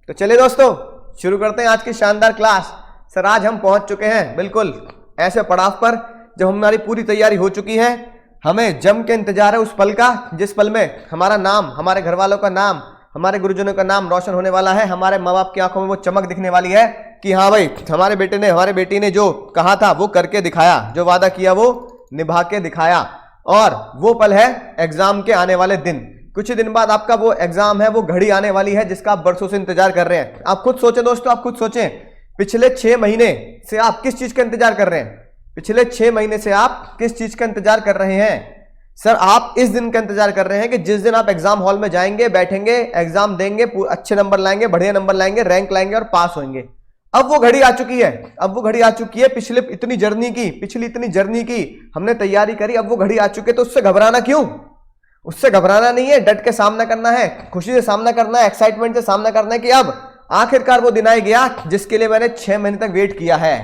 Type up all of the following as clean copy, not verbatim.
तो चलिए दोस्तों शुरू करते हैं आज की शानदार क्लास। सर आज हम पहुंच चुके हैं बिल्कुल ऐसे पड़ाव पर जब हमारी पूरी तैयारी हो चुकी है, हमें जम के इंतजार है उस पल का जिस पल में हमारा नाम, हमारे घर वालों का नाम, हमारे गुरुजनों का नाम रोशन होने वाला है। हमारे माँ बाप की आंखों में वो चमक दिखने वाली है कि हाँ भाई हमारे बेटे ने, हमारे बेटी ने जो कहा था वो करके दिखाया, जो वादा किया वो निभा के दिखाया। और वो पल है एग्जाम के आने वाले दिन। कुछ ही दिन बाद आपका वो एग्जाम है, वो घड़ी आने वाली है जिसका आप बरसों से इंतजार कर रहे हैं। आप खुद सोचें दोस्तों, आप खुद सोचें पिछले 6 महीने से आप किस चीज का इंतजार कर रहे हैं। पिछले 6 महीने से आप किस चीज का इंतजार कर रहे हैं। सर आप इस दिन का इंतजार कर रहे हैं कि जिस दिन आप एग्जाम हॉल में जाएंगे, बैठेंगे, एग्जाम देंगे, अच्छे नंबर लाएंगे, बढ़िया नंबर लाएंगे, रैंक लाएंगे और पास होंगे। अब वो घड़ी आ चुकी है, अब वो घड़ी आ चुकी है। पिछली इतनी जर्नी की हमने तैयारी करी, अब वो घड़ी आ चुकी है। तो उससे घबराना क्यों? उससे घबराना नहीं है, डट के सामना करना है, खुशी से सामना करना है, एक्साइटमेंट से सामना करना है कि अब आखिरकार वो दिन आ गया जिसके लिए मैंने 6 महीने तक वेट किया है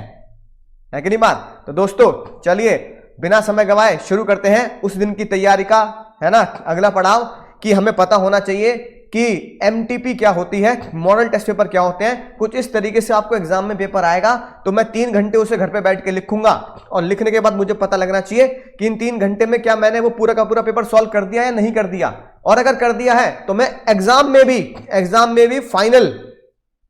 कि नहीं बात। तो दोस्तों चलिए बिना समय गवाए शुरू करते हैं उस दिन की तैयारी का, है ना, अगला पड़ाव कि हमें पता होना चाहिए कि एमटीपी क्या होती है, मॉडल टेस्ट पेपर क्या होते हैं। कुछ इस तरीके से आपको एग्जाम में पेपर आएगा तो मैं 3 घंटे उसे घर पे बैठ के लिखूंगा और लिखने के बाद मुझे पता लगना चाहिए कि इन 3 घंटे में क्या मैंने वो पूरा का पूरा पेपर सॉल्व कर दिया या नहीं कर दिया। और अगर कर दिया है तो मैं एग्जाम में भी फाइनल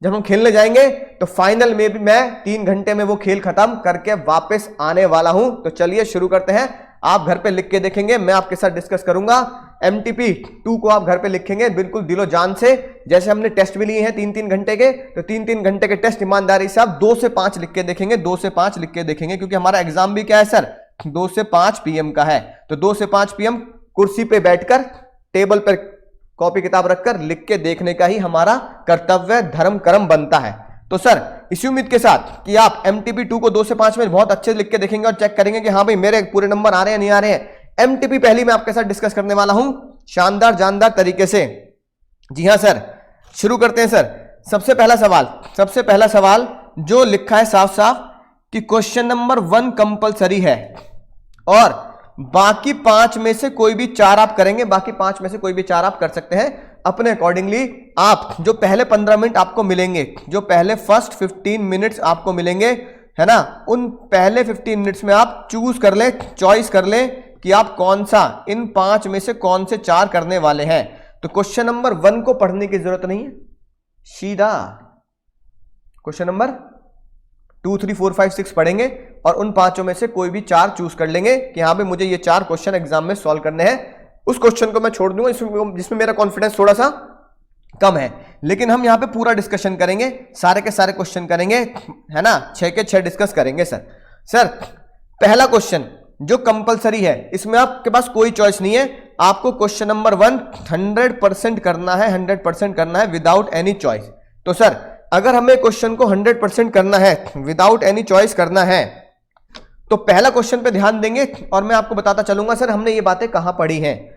जब हम खेलने जाएंगे तो फाइनल में भी मैं 3 घंटे में वो खेल खत्म करके वापस आने वाला हूं। तो चलिए शुरू करते हैं। आप घर पे लिख के देखेंगे, मैं आपके साथ डिस्कस करूंगा। एमटीपी 2 को आप घर पे लिखेंगे बिल्कुल दिलो जान से। जैसे हमने टेस्ट भी लिए हैं 3-3 घंटे के, तो 3-3 घंटे के टेस्ट ईमानदारी से आप 2 से 5 लिख के देखेंगे, 2 से 5 लिख के देखेंगे, क्योंकि हमारा एग्जाम भी क्या है सर 2 से 5 पीएम का है। तो 2 से 5 पीएम कुर्सी पे बैठकर, टेबल पर कॉपी किताब रखकर लिख के देखने का ही हमारा कर्तव्य, धर्म, कर्म बनता है। तो सर इसी उम्मीद के साथ कि आप एमटीपी 2 को 2 से 5 में बहुत अच्छे लिख के देखेंगे और चेक करेंगे कि हाँ भाई मेरे पूरे नंबर आ रहे हैं नहीं आ रहे हैं। एमटीपी पहली मैं आपके साथ डिस्कस करने वाला हूं शानदार जानदार तरीके से। जी हां सर, शुरू करते हैं सर। सबसे पहला सवाल जो लिखा है साफ साफ कि क्वेश्चन नंबर 1 कंपलसरी है और बाकी 5 में से कोई भी 4 आप करेंगे, बाकी 5 में से कोई भी 4 आप कर सकते हैं अपने अकॉर्डिंगली। आप जो पहले 15 मिनट आपको मिलेंगे, जो पहले फर्स्ट 15 मिनट्स आपको मिलेंगे, है ना, उन पहले 15 मिनट्स में आप चूज कर ले, चॉइस कर ले कि आप कौन सा इन 5 में से कौन से 4 करने वाले हैं। तो क्वेश्चन नंबर 1 को पढ़ने की जरूरत नहीं है, सीधा क्वेश्चन नंबर 2, 3, 4, 5, 6 पढ़ेंगे और उन 5 में से कोई भी 4 चूज कर लेंगे कि हाँ भाई मुझे ये 4 क्वेश्चन एग्जाम में सॉल्व करने हैं। उस क्वेश्चन को मैं छोड़ दूंगा जिसमें मेरा कॉन्फिडेंस थोड़ा सा कम है, लेकिन हम यहां पे पूरा डिस्कशन करेंगे, सारे के सारे क्वेश्चन करेंगे, है ना, 6 के 6 डिस्कस करेंगे सर पहला क्वेश्चन जो कंपलसरी है, इसमें आपके पास कोई चॉइस नहीं है। आपको क्वेश्चन नंबर 1 100% करना है, 100% करना है विदाउट एनी चॉइस। तो सर अगर हमें क्वेश्चन को 100% करना है, विदाउट एनी चॉइस करना है, तो पहला क्वेश्चन पे ध्यान देंगे और मैं आपको बताता चलूंगा सर हमने ये बातें कहां पढ़ी हैं।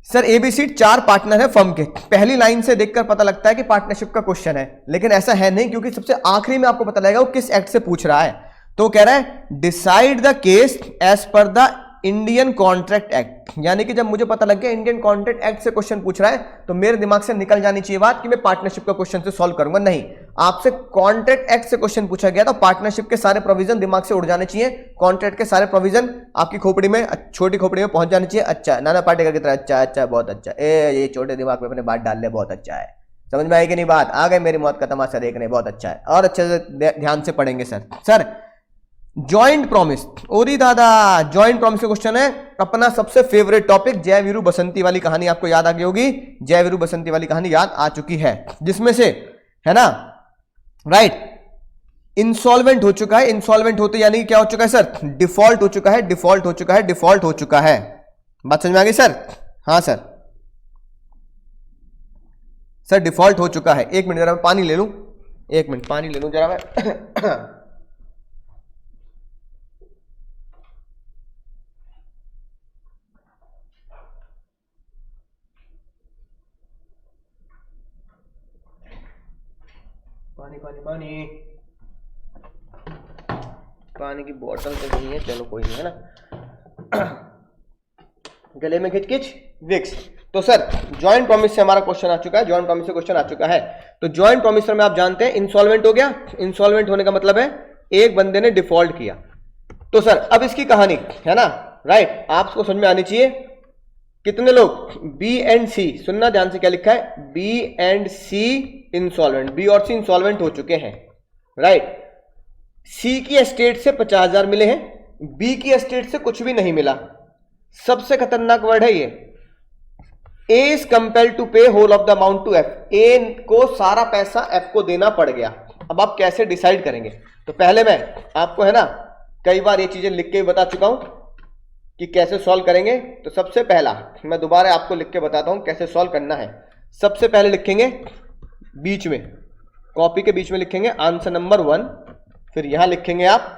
सर एबीसी 4 पार्टनर है फर्म के। पहली लाइन से देखकर पता लगता है कि पार्टनरशिप का क्वेश्चन है, लेकिन ऐसा है नहीं, क्योंकि सबसे आखिरी में आपको पता लगेगा वो किस एक्ट से पूछ रहा है। तो कह रहा है decide the case as per the Indian Contract Act, यानी कि जब मुझे पता लग गया इंडियन कॉन्ट्रैक्ट एक्ट से क्वेश्चन पूछ रहा है तो मेरे दिमाग से निकल जानी चाहिए बात कि मैं पार्टनरशिप का क्वेश्चन से सॉल्व करूंगा। नहीं, आपसे कॉन्ट्रैक्ट एक्ट से क्वेश्चन पूछा गया तो पार्टनरशिप के सारे प्रोविजन दिमाग से उड़ जाने चाहिए, कॉन्ट्रैक्ट के सारे प्रोविजन आपकी खोपड़ी में, छोटी खोपड़ी में पहुंच जानी चाहिए। अच्छा, नाना पाटेकर की तरह, अच्छा बहुत अच्छा, ये छोटे दिमाग में अपने बात डाल ले, बहुत अच्छा है। समझ में आई कि नहीं बात? आ गई मेरी मौत का तमाशा देखने, बहुत अच्छा है। और अच्छे से ध्यान से पढ़ेंगे सर जॉइंट प्रॉमिस। ओरी दादा, जॉइंट प्रॉमिस का क्वेश्चन है। अपना सबसे फेवरेट टॉपिक जय वीरू बसंती वाली कहानी आपको याद आ गई होगी, जय वीरू बसंती वाली कहानी याद आ चुकी है, जिसमें से, है ना, राइट, इंसॉल्वेंट हो चुका है। इंसॉल्वेंट होते यानी क्या हो चुका है सर? डिफॉल्ट हो चुका है, डिफॉल्ट हो चुका है, डिफॉल्ट हो चुका है। बात समझ में आ गई सर? हाँ सर डिफॉल्ट हो चुका है। 1 मिनट जरा मैं पानी ले लूं, 1 मिनट पानी ले लूं जरा मैं। पानी की बोतल तो नहीं है, चलो कोई नहीं, है ना। गले में खिचकिच विक्स। तो सर जॉइंट प्रॉमिस से हमारा क्वेश्चन आ चुका है, जॉइंट प्रॉमिस से क्वेश्चन आ चुका है। तो जॉइंट प्रॉमिसर में आप जानते हैं इंसॉल्वेंट हो गया। इंसॉल्वेंट होने का मतलब है एक बंदे ने डिफॉल्ट किया। तो सर अब इसकी कहानी है ना, राइट, आपको समझ में आनी चाहिए। कितने लोग बी एंड सी, सुनना ध्यान से क्या लिखा है, B and C insolvent, B और सी इंसॉल्वेंट हो चुके हैं, राइट। सी की एस्टेट से 50,000 मिले हैं, बी की एस्टेट से कुछ भी नहीं मिला। सबसे खतरनाक वर्ड है ये, A is compelled to pay whole of the amount to F. A को सारा पैसा एफ को देना पड़ गया। अब आप कैसे डिसाइड करेंगे? तो पहले मैं आपको है ना कई बार ये चीजें लिख के बता चुका हूं कि कैसे सॉल्व करेंगे। तो सबसे पहला मैं दोबारा आपको लिख के बताता हूं कैसे सॉल्व करना है। सबसे पहले लिखेंगे बीच में, कॉपी के बीच में लिखेंगे आंसर नंबर 1, फिर यहां लिखेंगे आप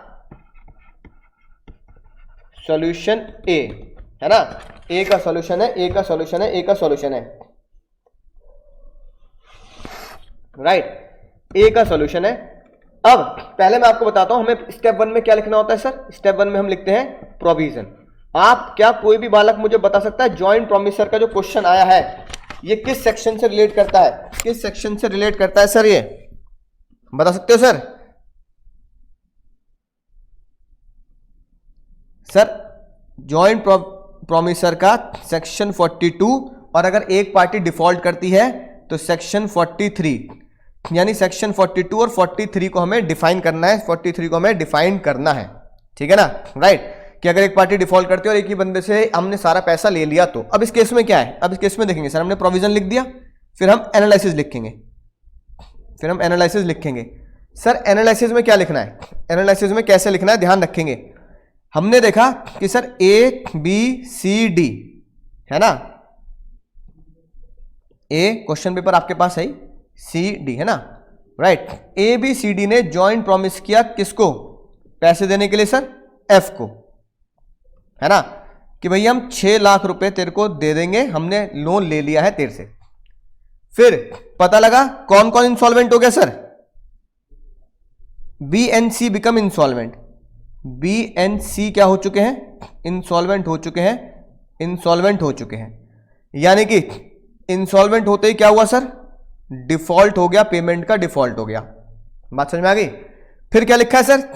सॉल्यूशन ए, है ना, ए का सॉल्यूशन है, ए का सॉल्यूशन है, ए का सॉल्यूशन है, राइट, ए का सॉल्यूशन है। अब पहले मैं आपको बताता हूं हमें स्टेप 1 में क्या लिखना होता है सर। स्टेप 1 में हम लिखते हैं प्रोविजन। आप क्या कोई भी बालक मुझे बता सकता है जॉइंट प्रॉमिसर का जो क्वेश्चन आया है ये किस सेक्शन से रिलेट करता है, किस सेक्शन से रिलेट करता है सर, ये बता सकते हो सर? सर जॉइंट प्रॉमिसर का सेक्शन 42, और अगर एक पार्टी डिफॉल्ट करती है तो सेक्शन 43, यानी सेक्शन 42 और 43 को हमें डिफाइन करना है, 43 को हमें डिफाइन करना है, ठीक है ना, राइट। कि अगर एक पार्टी डिफॉल्ट करती है और एक ही बंदे से हमने सारा पैसा ले लिया तो अब इस केस में क्या है, अब इस केस में देखेंगे सर हमने प्रोविजन लिख दिया, फिर हम एनालिसिस लिखेंगे, फिर हम एनालिसिस लिखेंगे। सर एनालिसिस में क्या लिखना है, एनालिसिस में कैसे लिखना है ध्यान रखेंगे। हमने देखा कि sir A B C D है ना, ए क्वेश्चन पेपर आपके पास है, सी डी है ना, right. A B C D ने जॉइंट प्रॉमिस किया किसको, पैसे देने के लिए सर, एफ को, है ना, कि भाई हम 6 लाख रुपए तेरे को दे देंगे, हमने लोन ले लिया है तेरे से। फिर पता लगा कौन कौन इंसॉल्वेंट हो गया sir, B and C become insolvent, B and C क्या हो चुके हैं, इंसॉल्वेंट हो चुके हैं, इंसॉल्वेंट हो चुके हैं। यानी कि इंसॉल्वेंट होते ही क्या हुआ सर, डिफॉल्ट हो गया, पेमेंट का डिफॉल्ट हो गया। बात समझ में आ गई? फिर क्या लिखा है sir,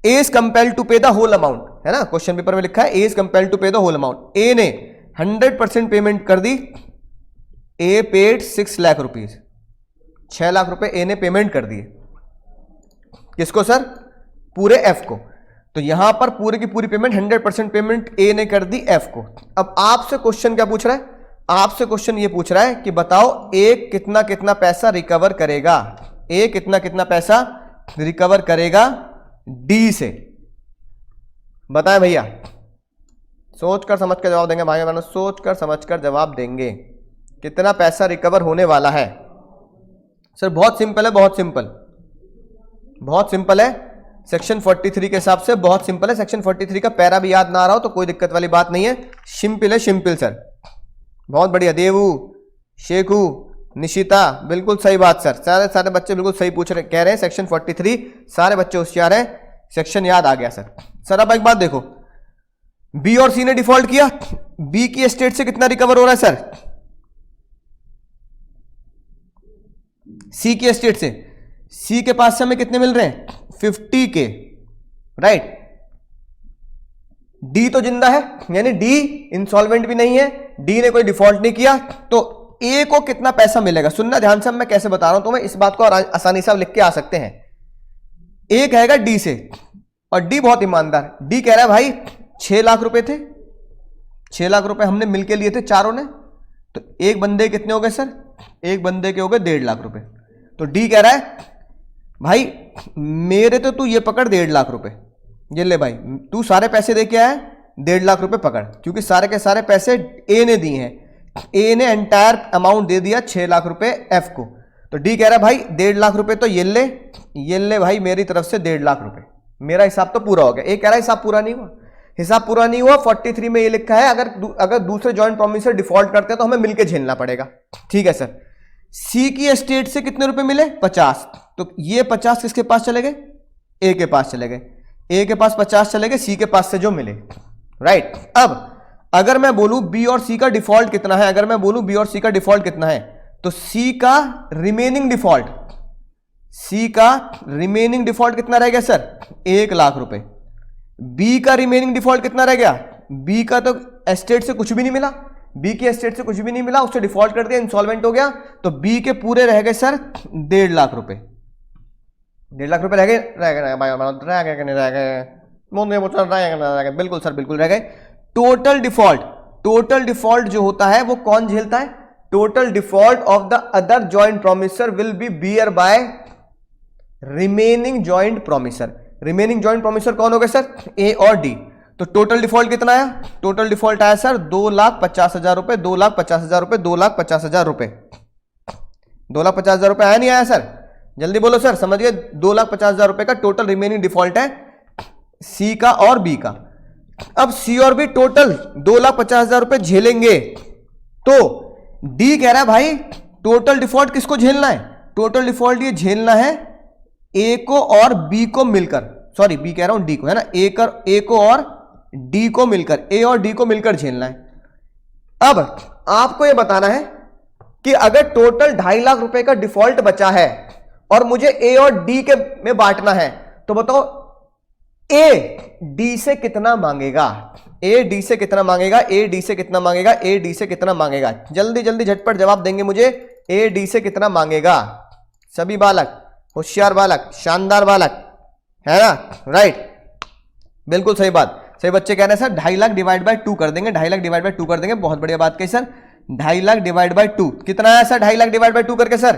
A is compelled to pay the whole amount, है ना, क्वेश्चन पेपर में लिखा है A is compelled to pay the whole amount. A ने 100% पेमेंट कर दी, A paid 6 lakh rupees, 6 lakh रुपए ए ने पेमेंट कर दिए, किसको सर, पूरे एफ को। तो यहां पर पूरे की पूरी पेमेंट 100% पेमेंट ए ने कर दी एफ को। अब आपसे क्वेश्चन क्या पूछ रहा है, आपसे क्वेश्चन ये पूछ रहा है कि बताओ ए कितना कितना पैसा रिकवर करेगा, ए कितना कितना पैसा रिकवर करेगा डी से, बताएं भैया। सोच कर समझ कर जवाब देंगे भाई बहनों, सोच कर समझ कर जवाब देंगे। कितना पैसा रिकवर होने वाला है सर? बहुत सिंपल है, बहुत सिंपल, बहुत सिंपल है। सेक्शन 43 के हिसाब से बहुत सिंपल है। सेक्शन 43 का पैरा भी याद ना आ रहा हो तो कोई दिक्कत वाली बात नहीं है, सिंपल है, सिंपल सर, बहुत बढ़िया। देवू, शेखू, निशिता, बिल्कुल सही बात सर, सारे बच्चे बिल्कुल सही पूछ रहे, कह रहे हैं सेक्शन 43, सारे बच्चे होशियार हैं, सेक्शन याद आ गया सर। सर अब एक बात देखो, बी और सी ने डिफॉल्ट किया, बी की एस्टेट से कितना रिकवर हो रहा है सर, सी की एस्टेट से, सी के पास से हमें कितने मिल रहे हैं, 50 के, राइट। डी तो जिंदा है, यानी डी इंसॉल्वेंट भी नहीं है, डी ने कोई डिफॉल्ट नहीं किया, तो ए को कितना पैसा मिलेगा, सुनना ध्यान से, मैं कैसे बता रहा हूं तुम्हें, इस बात को आसानी से आप लिख के आ सकते हैं। ए कहेगा डी से, और डी बहुत ईमानदार, डी कह रहा है भाई 6 लाख रुपए थे, 6 लाख रुपए हमने मिलके लिए थे चारों ने, तो एक बंदे कितने हो गए सर, एक बंदे के हो गए 1.5 लाख रुपए। तो डी कह रहा है भाई मेरे तो तू ये पकड़ 1.5 लाख रुपए, ये ले भाई तू सारे पैसे दे के आया, 1.5 लाख रुपए पकड़, क्योंकि सारे के सारे पैसे ए ने दिए हैं, ए ने एंटायर अमाउंट दे दिया 6 लाख रुपए एफ को। तो डी कह रहा है भाई 1.5 लाख रुपए तो ये ले भाई मेरी तरफ से 1.5 लाख रुपए, मेरा हिसाब तो पूरा हो गया। ए कह रहा है हिसाब पूरा नहीं हुआ, हिसाब पूरा नहीं हुआ। 43 में ये लिखा है अगर दूसरे जॉइंट प्रॉमिसर डिफॉल्ट करते हैं तो हमें मिलकर झेलना पड़ेगा, ठीक है सर। सी की एस्टेट से कितने रुपए मिले, 50, तो ये 50 किसके पास चले गए, ए के पास चले गए, ए के पास 50 चले गए सी के पास से जो मिले, राइट। अब अगर मैं बोलूं बी और सी का डिफॉल्ट कितना है, अगर मैं बोलूं बी और सी का डिफॉल्ट कितना है, तो सी का रिमेनिंग डिफॉल्ट, सी का रिमेनिंग डिफॉल्ट कितना रह गया सर, 1,00,000 रुपए। बी का रिमेनिंग डिफॉल्ट कितना रह गया, बी का तो एस्टेट से कुछ भी नहीं मिला, बी के एस्टेट से कुछ भी नहीं मिला, उससे डिफॉल्ट कर दिया, इंसॉल्वेंट हो गया, तो बी के पूरे रह गए सर 1,50,000 रुपए। 1,50,000 रुपए रह गए, बिल्कुल सर बिल्कुल रह गए। टोटल डिफॉल्ट, टोटल डिफॉल्ट जो होता है वो कौन झेलता है, total default of the other joint promisor will be bear by remaining joint promisor. Remaining joint promisor कौन हो गए सर, ए और डी। तो टोटल डिफॉल्ट कितना आया, टोटल डिफॉल्ट आया सर 2,50,000 रुपए, 2,50,000 रुपए, 2,50,000 रुपए, 2,50,000 रुपए आया नहीं आया सर, जल्दी बोलो सर, समझिए 2,50,000 रुपए का टोटल रिमेनिंग डिफॉल्ट है सी का और बी का। अब सी और बी टोटल 2,50,000 रुपए झेलेंगे, तो डी कह रहा है भाई टोटल डिफॉल्ट किसको झेलना है, टोटल डिफॉल्ट ये झेलना है ए को और बी को मिलकर, सॉरी बी कह रहा हूं डी को, है ना, ए को और डी को मिलकर, ए और डी को मिलकर झेलना है। अब आपको यह बताना है कि अगर टोटल 2,50,000 रुपए का डिफॉल्ट बचा है और मुझे ए और डी के में बांटना है, तो बताओ ए डी से कितना मांगेगा, ए डी से कितना मांगेगा, ए डी से कितना मांगेगा, ए डी से कितना मांगेगा, जल्दी जल्दी झटपट जवाब देंगे मुझे, ए डी से कितना मांगेगा, सभी बालक, होशियार बालक, शानदार बालक, है ना, राइट, बिल्कुल सही बात, सही बच्चे कह रहे हैं सर 2,50,000 डिवाइड बाय 2 कर देंगे, 2,50,000 डिवाइड बाय 2 कर देंगे, बहुत बढ़िया बात कही सर। 2,50,000 डिवाइड बाय 2 कितना आया सर, 2,50,000 डिवाइड बाय 2 करके सर,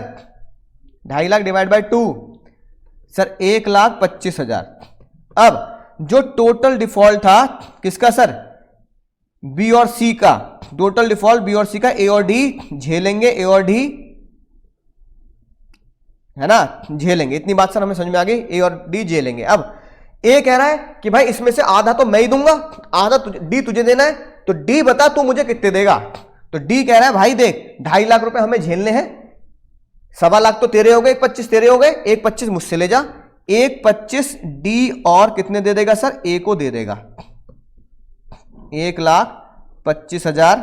2,50,000 डिवाइड बाय 2 सर 1,25,000। अब जो टोटल डिफॉल्ट था किसका सर, बी और सी का, टोटल डिफॉल्ट बी और सी का, ए और डी झेलेंगे, ए और डी, है ना, झेलेंगे, इतनी बात सर हमें समझ में आ गई, ए और डी झेलेंगे। अब ए कह रहा है कि भाई इसमें से आधा तो मैं ही दूंगा, आधा डी तुझे देना है, तो डी बता तू मुझे कितने देगा, तो डी कह रहा है भाई देख 2,50,000 रुपए हमें झेलने हैं, 1,25,000 तो तेरे हो गए, 1,25,000 तेरे हो गए, 1,25,000 मुझसे ले जा, 1,25,000 डी और कितने दे देगा सर, ए को दे देगा, 1,25,000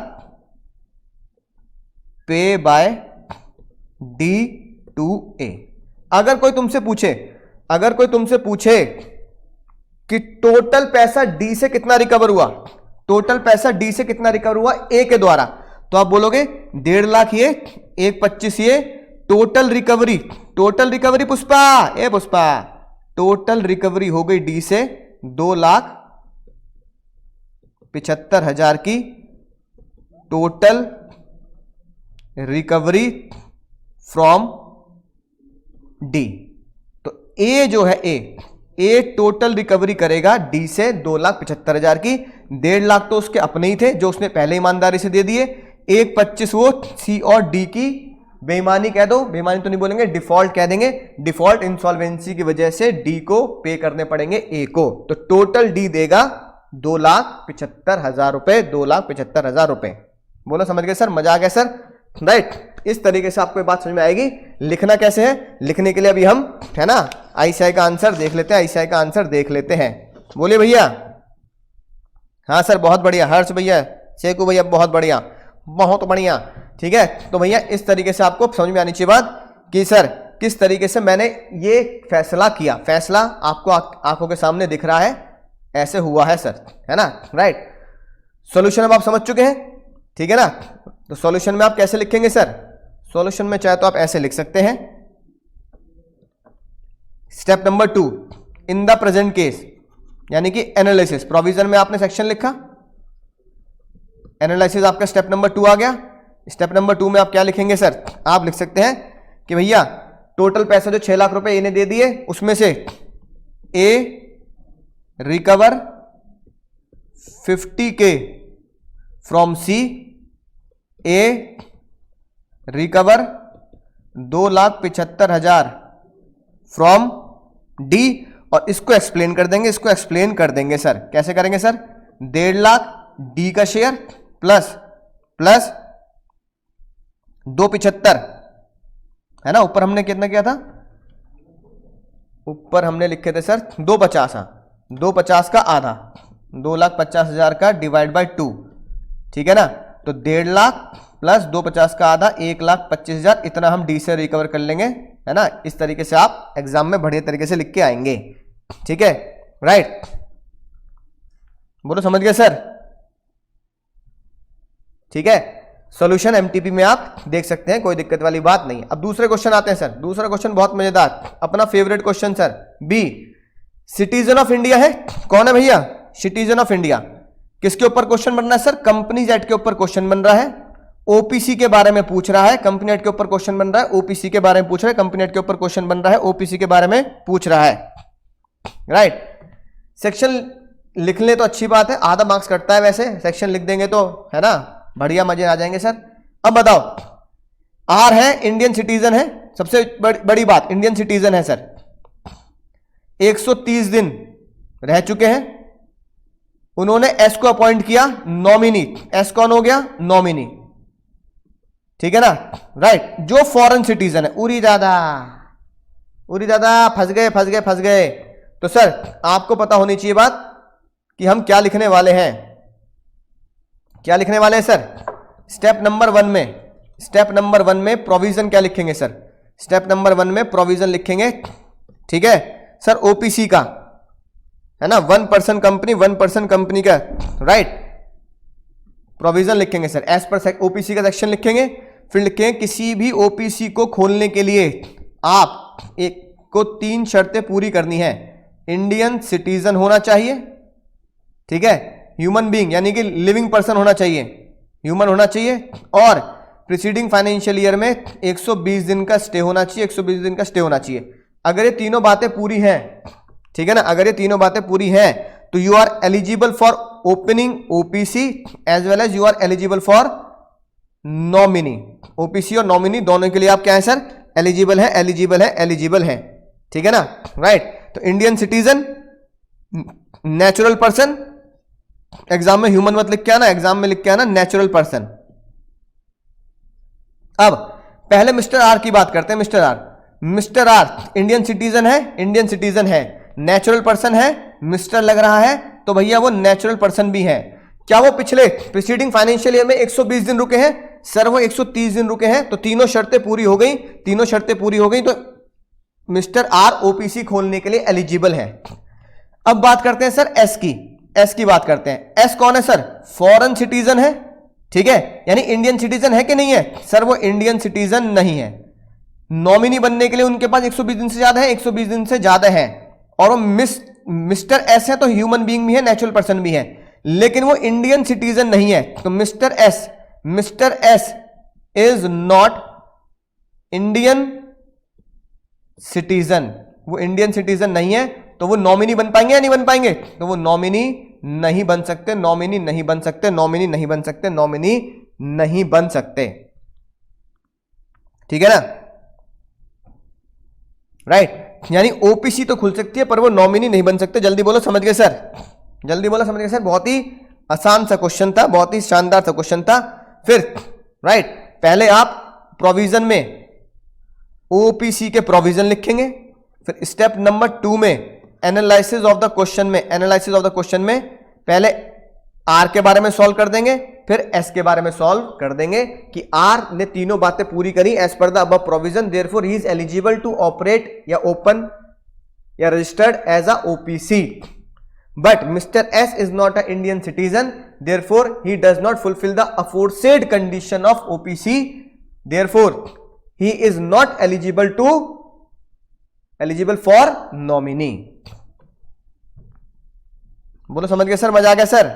पे बाय डी टू ए। अगर कोई तुमसे पूछे, अगर कोई तुमसे पूछे कि टोटल पैसा डी से कितना रिकवर हुआ, टोटल पैसा डी से कितना रिकवर हुआ ए के द्वारा, तो आप बोलोगे 1,50,000 ये, 1,25,000 ये, total recovery, total recovery Pushpa, A Pushpa, total recovery हो गई डी से 2,75,000 की, टोटल रिकवरी फ्रॉम डी। तो ए जो है ए टोटल रिकवरी करेगा डी से 2,75,000 की, 1,50,000 तो उसके अपने ही थे जो उसने पहले ईमानदारी से दे दिए, 1,25,000 वो सी और डी की बेईमानी कह दो, बेईमानी तो नहीं बोलेंगे, डिफॉल्ट कह देंगे, डिफॉल्ट इंसॉल्वेंसी की वजह से डी को पे करने पड़ेंगे ए को, तो टोटल डी देगा 2,75,000 रुपए, 2,75,000 रुपए। बोलो समझ गए सर, मजा आ गया सर, राइट। इस तरीके से आपको ये बात समझ में आएगी। लिखना कैसे है, लिखने के लिए अभी हम, है ना, आईसीआई का आंसर देख लेते हैं, आईसीआई का आंसर देख लेते हैं, बोलिए भैया। हाँ सर बहुत बढ़िया, हर्ष भैया, शेखू भैया बहुत बढ़िया, बहुत बढ़िया, ठीक है। तो भैया इस तरीके से आपको समझ में आनी चाहिए बात कि सर किस तरीके से मैंने ये फैसला किया, फैसला आपको आंखों के सामने दिख रहा है, ऐसे हुआ है सर, है ना, राइट। सॉल्यूशन अब आप समझ चुके हैं, ठीक है ना। तो सॉल्यूशन में आप कैसे लिखेंगे सर, सॉल्यूशन में चाहे तो आप ऐसे लिख सकते हैं, step number 2 in the present case, यानी कि एनालिसिस, प्रोविजन में आपने सेक्शन लिखा, एनालिसिस आपका स्टेप नंबर 2 आ गया। स्टेप नंबर 2 में आप क्या लिखेंगे सर, आप लिख सकते हैं कि भैया टोटल पैसा जो 6,00,000 रुपए ए ने दे दिए, उसमें से A recover 50K from C, A recover 2,75,000 from D, और इसको एक्सप्लेन कर देंगे, इसको एक्सप्लेन कर देंगे सर, कैसे करेंगे सर, 1,50,000 डी का शेयर प्लस 2,75,000, है ना, ऊपर हमने कितना किया था, ऊपर हमने लिखे थे सर 2,50,000, 2,50,000 का आधा, 2,50,000 का डिवाइड बाय 2, ठीक है ना। तो 1.5 लाख प्लस 250 का आधा 1,25,000, इतना हम डी से रिकवर कर लेंगे, है ना। इस तरीके से आप एग्जाम में बढ़िया तरीके से लिख के आएंगे, ठीक है, राइट। बोलो समझ गए सर, ठीक है। सॉल्यूशन एमटीपी में आप देख सकते हैं, कोई दिक्कत वाली बात नहीं। अब दूसरे क्वेश्चन आते हैं सर। दूसरा क्वेश्चन बहुत मजेदार, अपना favourite question sir. B, citizen of India है, कौन है भैया? Citizen of India. किसके ऊपर क्वेश्चन बन रहा है सर? कंपनीज एक्ट के ऊपर क्वेश्चन बन रहा है, ओपीसी के बारे में पूछ रहा है। कंपनी एक्ट के ऊपर क्वेश्चन बन रहा है, ओपीसी के बारे में पूछ रहा है। कंपनी एक्ट के ऊपर क्वेश्चन बन रहा है, ओपीसी के बारे में पूछ रहा है, राइट। सेक्शन लिख ले तो अच्छी बात है, आधा मार्क्स कटता है वैसे, सेक्शन लिख देंगे तो, है ना, बढ़िया मजे आ जाएंगे सर। अब बताओ, आर है, इंडियन सिटीजन है, सबसे बड़ी बात इंडियन सिटीजन है सर। 130 दिन रह चुके हैं, उन्होंने एस को अपॉइंट किया नॉमिनी। एस कौन हो गया? नॉमिनी, ठीक है ना, राइट। जो फॉरेन सिटीजन है, उरी दादा फंस गए। तो सर आपको पता होनी चाहिए बात कि हम क्या लिखने वाले हैं। क्या लिखने वाले हैं सर? स्टेप नंबर वन में प्रोविजन क्या लिखेंगे सर? स्टेप नंबर 1 में प्रोविजन लिखेंगे, ठीक है सर। ओपीसी का, है ना, 1 पर्सन कंपनी का, राइट, प्रोविजन लिखेंगे सर। एज पर ओपीसी का सेक्शन लिखेंगे, फिर लिखेंगे किसी भी ओपीसी को खोलने के लिए आप एक को 3 शर्तें पूरी करनी है। इंडियन सिटीजन होना चाहिए, ठीक है, ह्यूमन बीइंग यानी कि लिविंग पर्सन होना चाहिए, ह्यूमन होना चाहिए, और प्रीसीडिंग फाइनेंशियल ईयर में 120 दिन का स्टे होना चाहिए, 120 दिन का स्टे होना चाहिए। अगर ये तीनों बातें पूरी हैं, ठीक है ना, अगर ये तीनों बातें पूरी हैं तो you are eligible for opening OPC as well as you are eligible for nominee. OPC और नॉमिनी दोनों के लिए आप क्या है सर? एलिजिबल है, ठीक है ना, राइट। तो Indian citizen, natural person, exam में ह्यूमन मत लिख के आना, एग्जाम में लिख के आना नेचुरल पर्सन। अब पहले मिस्टर आर की बात करते हैं। मिस्टर आर इंडियन सिटीजन है, नेचुरल पर्सन है, मिस्टर लग रहा है तो भैया वो नेचुरल पर्सन भी है। क्या वो पिछले प्रीसीडिंग फाइनेंशियल ईयर में 120 दिन रुके हैं? सर वो 130 दिन रुके हैं, तो तीनों शर्तें पूरी हो गई, तो मिस्टर आर ओपीसी खोलने के लिए एलिजिबल है। अब बात करते हैं सर एस की बात करते हैं। एस कौन है सर? फॉरेन सिटीजन है, ठीक है, यानी इंडियन सिटीजन है कि नहीं है? सर वो इंडियन सिटीजन नहीं है। नॉमिनी बनने के लिए उनके पास 120 दिन से ज्यादा है, और वो मिस्टर एस है तो ह्यूमन बीइंग भी है, नेचुरल पर्सन भी है, लेकिन वो इंडियन सिटीजन नहीं है। तो mister S is not Indian citizen, वो इंडियन सिटीजन नहीं है, तो वो नॉमिनी बन पाएंगे या नहीं बन पाएंगे? तो वो नॉमिनी नहीं बन सकते, ठीक है ना, राइट। यानी ओपीसी तो खुल सकती है पर वो नॉमिनी नहीं बन सकते। जल्दी बोलो समझ गए सर? बहुत ही आसान सा क्वेश्चन था, बहुत ही शानदार सा क्वेश्चन था। फिर राइट, पहले आप प्रोविजन में ओपीसी के प्रोविजन लिखेंगे, फिर स्टेप नंबर 2 में एनालिसिस ऑफ द क्वेश्चन में पहले आर के बारे में सॉल्व कर देंगे, फिर एस के बारे में सॉल्व कर देंगे कि आर ने तीनों बातें पूरी करी as per the above provision, therefore he is eligible to operate या ओपन या registered as a OPC, but mister S is not a Indian citizen, therefore he does not fulfil the aforesaid condition of OPC, therefore he is not eligible for nominee. बोलो समझ गए sir? मजा आ गया sir?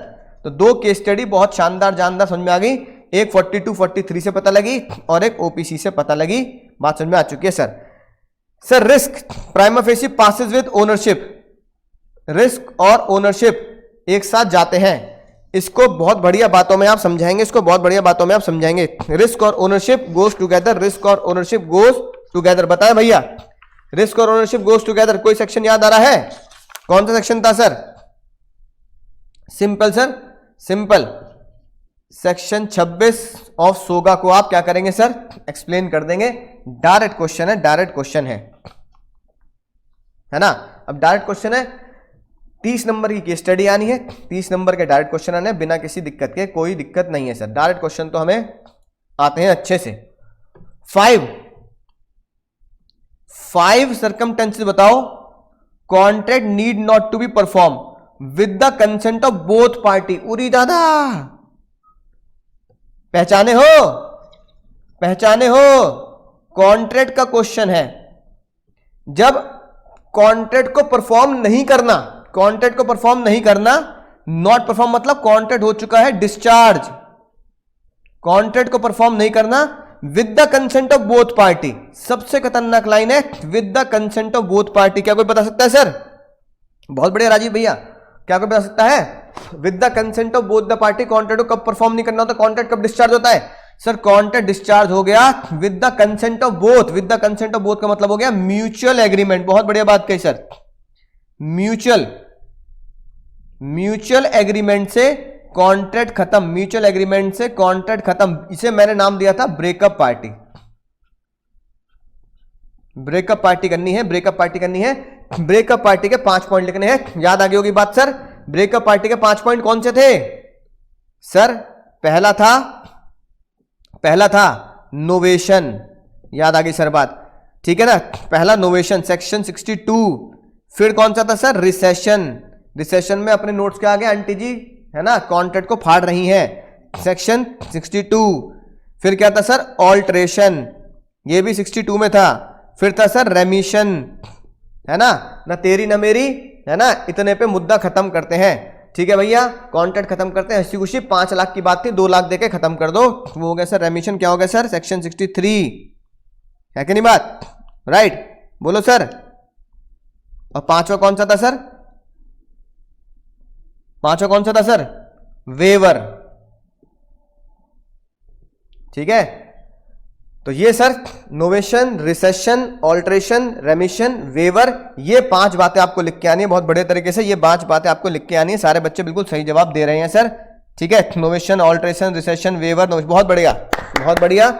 तो 2 case study बहुत शानदार जानदार समझ में आ गई, एक 42-43 से पता लगी और एक ओपीसी से पता लगी, बात समझ में आ चुकी है sir. Risk prima facie passes with ownership, risk और ओनरशिप एक साथ जाते हैं, इसको बहुत बढ़िया बातों में आप समझाएंगे, रिस्क और ओनरशिप गोज टुगेदर, बताएं भैया, रिस्क और ओनरशिप गोज टुगेदर। कोई सेक्शन याद आ रहा है? कौन सा सेक्शन था sir? Simple sir, simple section 26 of SOGA को आप क्या करेंगे सर? एक्सप्लेन कर देंगे। डायरेक्ट क्वेश्चन है, है ना। अब डायरेक्ट क्वेश्चन है, 30 नंबर की केस स्टडी आनी है, 30 नंबर के डायरेक्ट क्वेश्चन आने हैं बिना किसी दिक्कत के, कोई दिक्कत नहीं है सर, डायरेक्ट क्वेश्चन तो हमें आते हैं अच्छे से। 5 सर्कमस्टेंसेस बताओ, contract need not to be perform with the consent of both party. उरी दादा पहचाने हो, कॉन्ट्रैक्ट का क्वेश्चन है। जब कॉन्ट्रैक्ट को परफॉर्म नहीं करना, नॉट परफॉर्म मतलब कॉन्ट्रैक्ट हो चुका है डिस्चार्ज, कॉन्ट्रैक्ट को परफॉर्म नहीं करना with the consent of both party. सबसे खतरनाक लाइन है with the consent of both party. क्या कोई बता सकता है सर? बहुत बढ़िया राजीव भैया, क्या कोई बता सकता है? With the consent of both the party contract को कब परफॉर्म नहीं करना होता, कॉन्ट्रैक्ट कब डिस्चार्ज होता है? सर कॉन्ट्रैक्ट डिस्चार्ज हो गया with the consent of both. With the consent of both का मतलब हो गया म्यूचुअल एग्रीमेंट। बहुत बढ़िया बात कही सर, म्यूचुअल एग्रीमेंट से कॉन्ट्रैक्ट खत्म, म्यूचुअल एग्रीमेंट से कॉन्ट्रैक्ट खत्म। इसे मैंने नाम दिया था ब्रेकअप पार्टी। ब्रेकअप पार्टी करनी है, ब्रेकअप पार्टी करनी है। ब्रेकअप पार्टी के 5 पॉइंट लिखने हैं, याद आ गई होगी बात सर। ब्रेकअप पार्टी के 5 पॉइंट कौन से थे सर? पहला था नोवेशन, याद आ गई सर बात, ठीक है ना। पहला नोवेशन सेक्शन 62। फिर कौन सा था सर? रिसेशन। रिसेशन में अपने नोट्स के आगे आंटी जी है ना कॉन्ट्रैक्ट को फाड़ रही हैं, सेक्शन 62। फिर क्या था सर? ऑल्ट्रेशन, ये भी 62 में था। फिर था सर रेमिशन, है ना तेरी ना मेरी, है ना, इतने पे मुद्दा खत्म करते हैं, ठीक है भैया, कॉन्ट्रैक्ट खत्म करते हैं, हंसी खुशी। 5 लाख की बात थी, 2 लाख देके खत्म कर दो, वो हो गया सर रेमिशन। क्या हो गया सर? सेक्शन 63, है कि नहीं बात? राइट, बोलो सर। और 5वां कौन सा था सर? 5वां कौन सा था सर? वेवर, ठीक है। तो ये sir novation, rescission, alteration, remission, waiver, ये 5 बातें आपको लिख के आनी है बहुत बढ़िया तरीके से। ये 5 बातें आपको लिख के आनी है। सारे बच्चे बिल्कुल सही जवाब दे रहे हैं सर, ठीक है। नोवेशन, ऑल्ट्रेशन, रिसेशन, वेवर, बहुत बढ़िया, बहुत बढ़िया।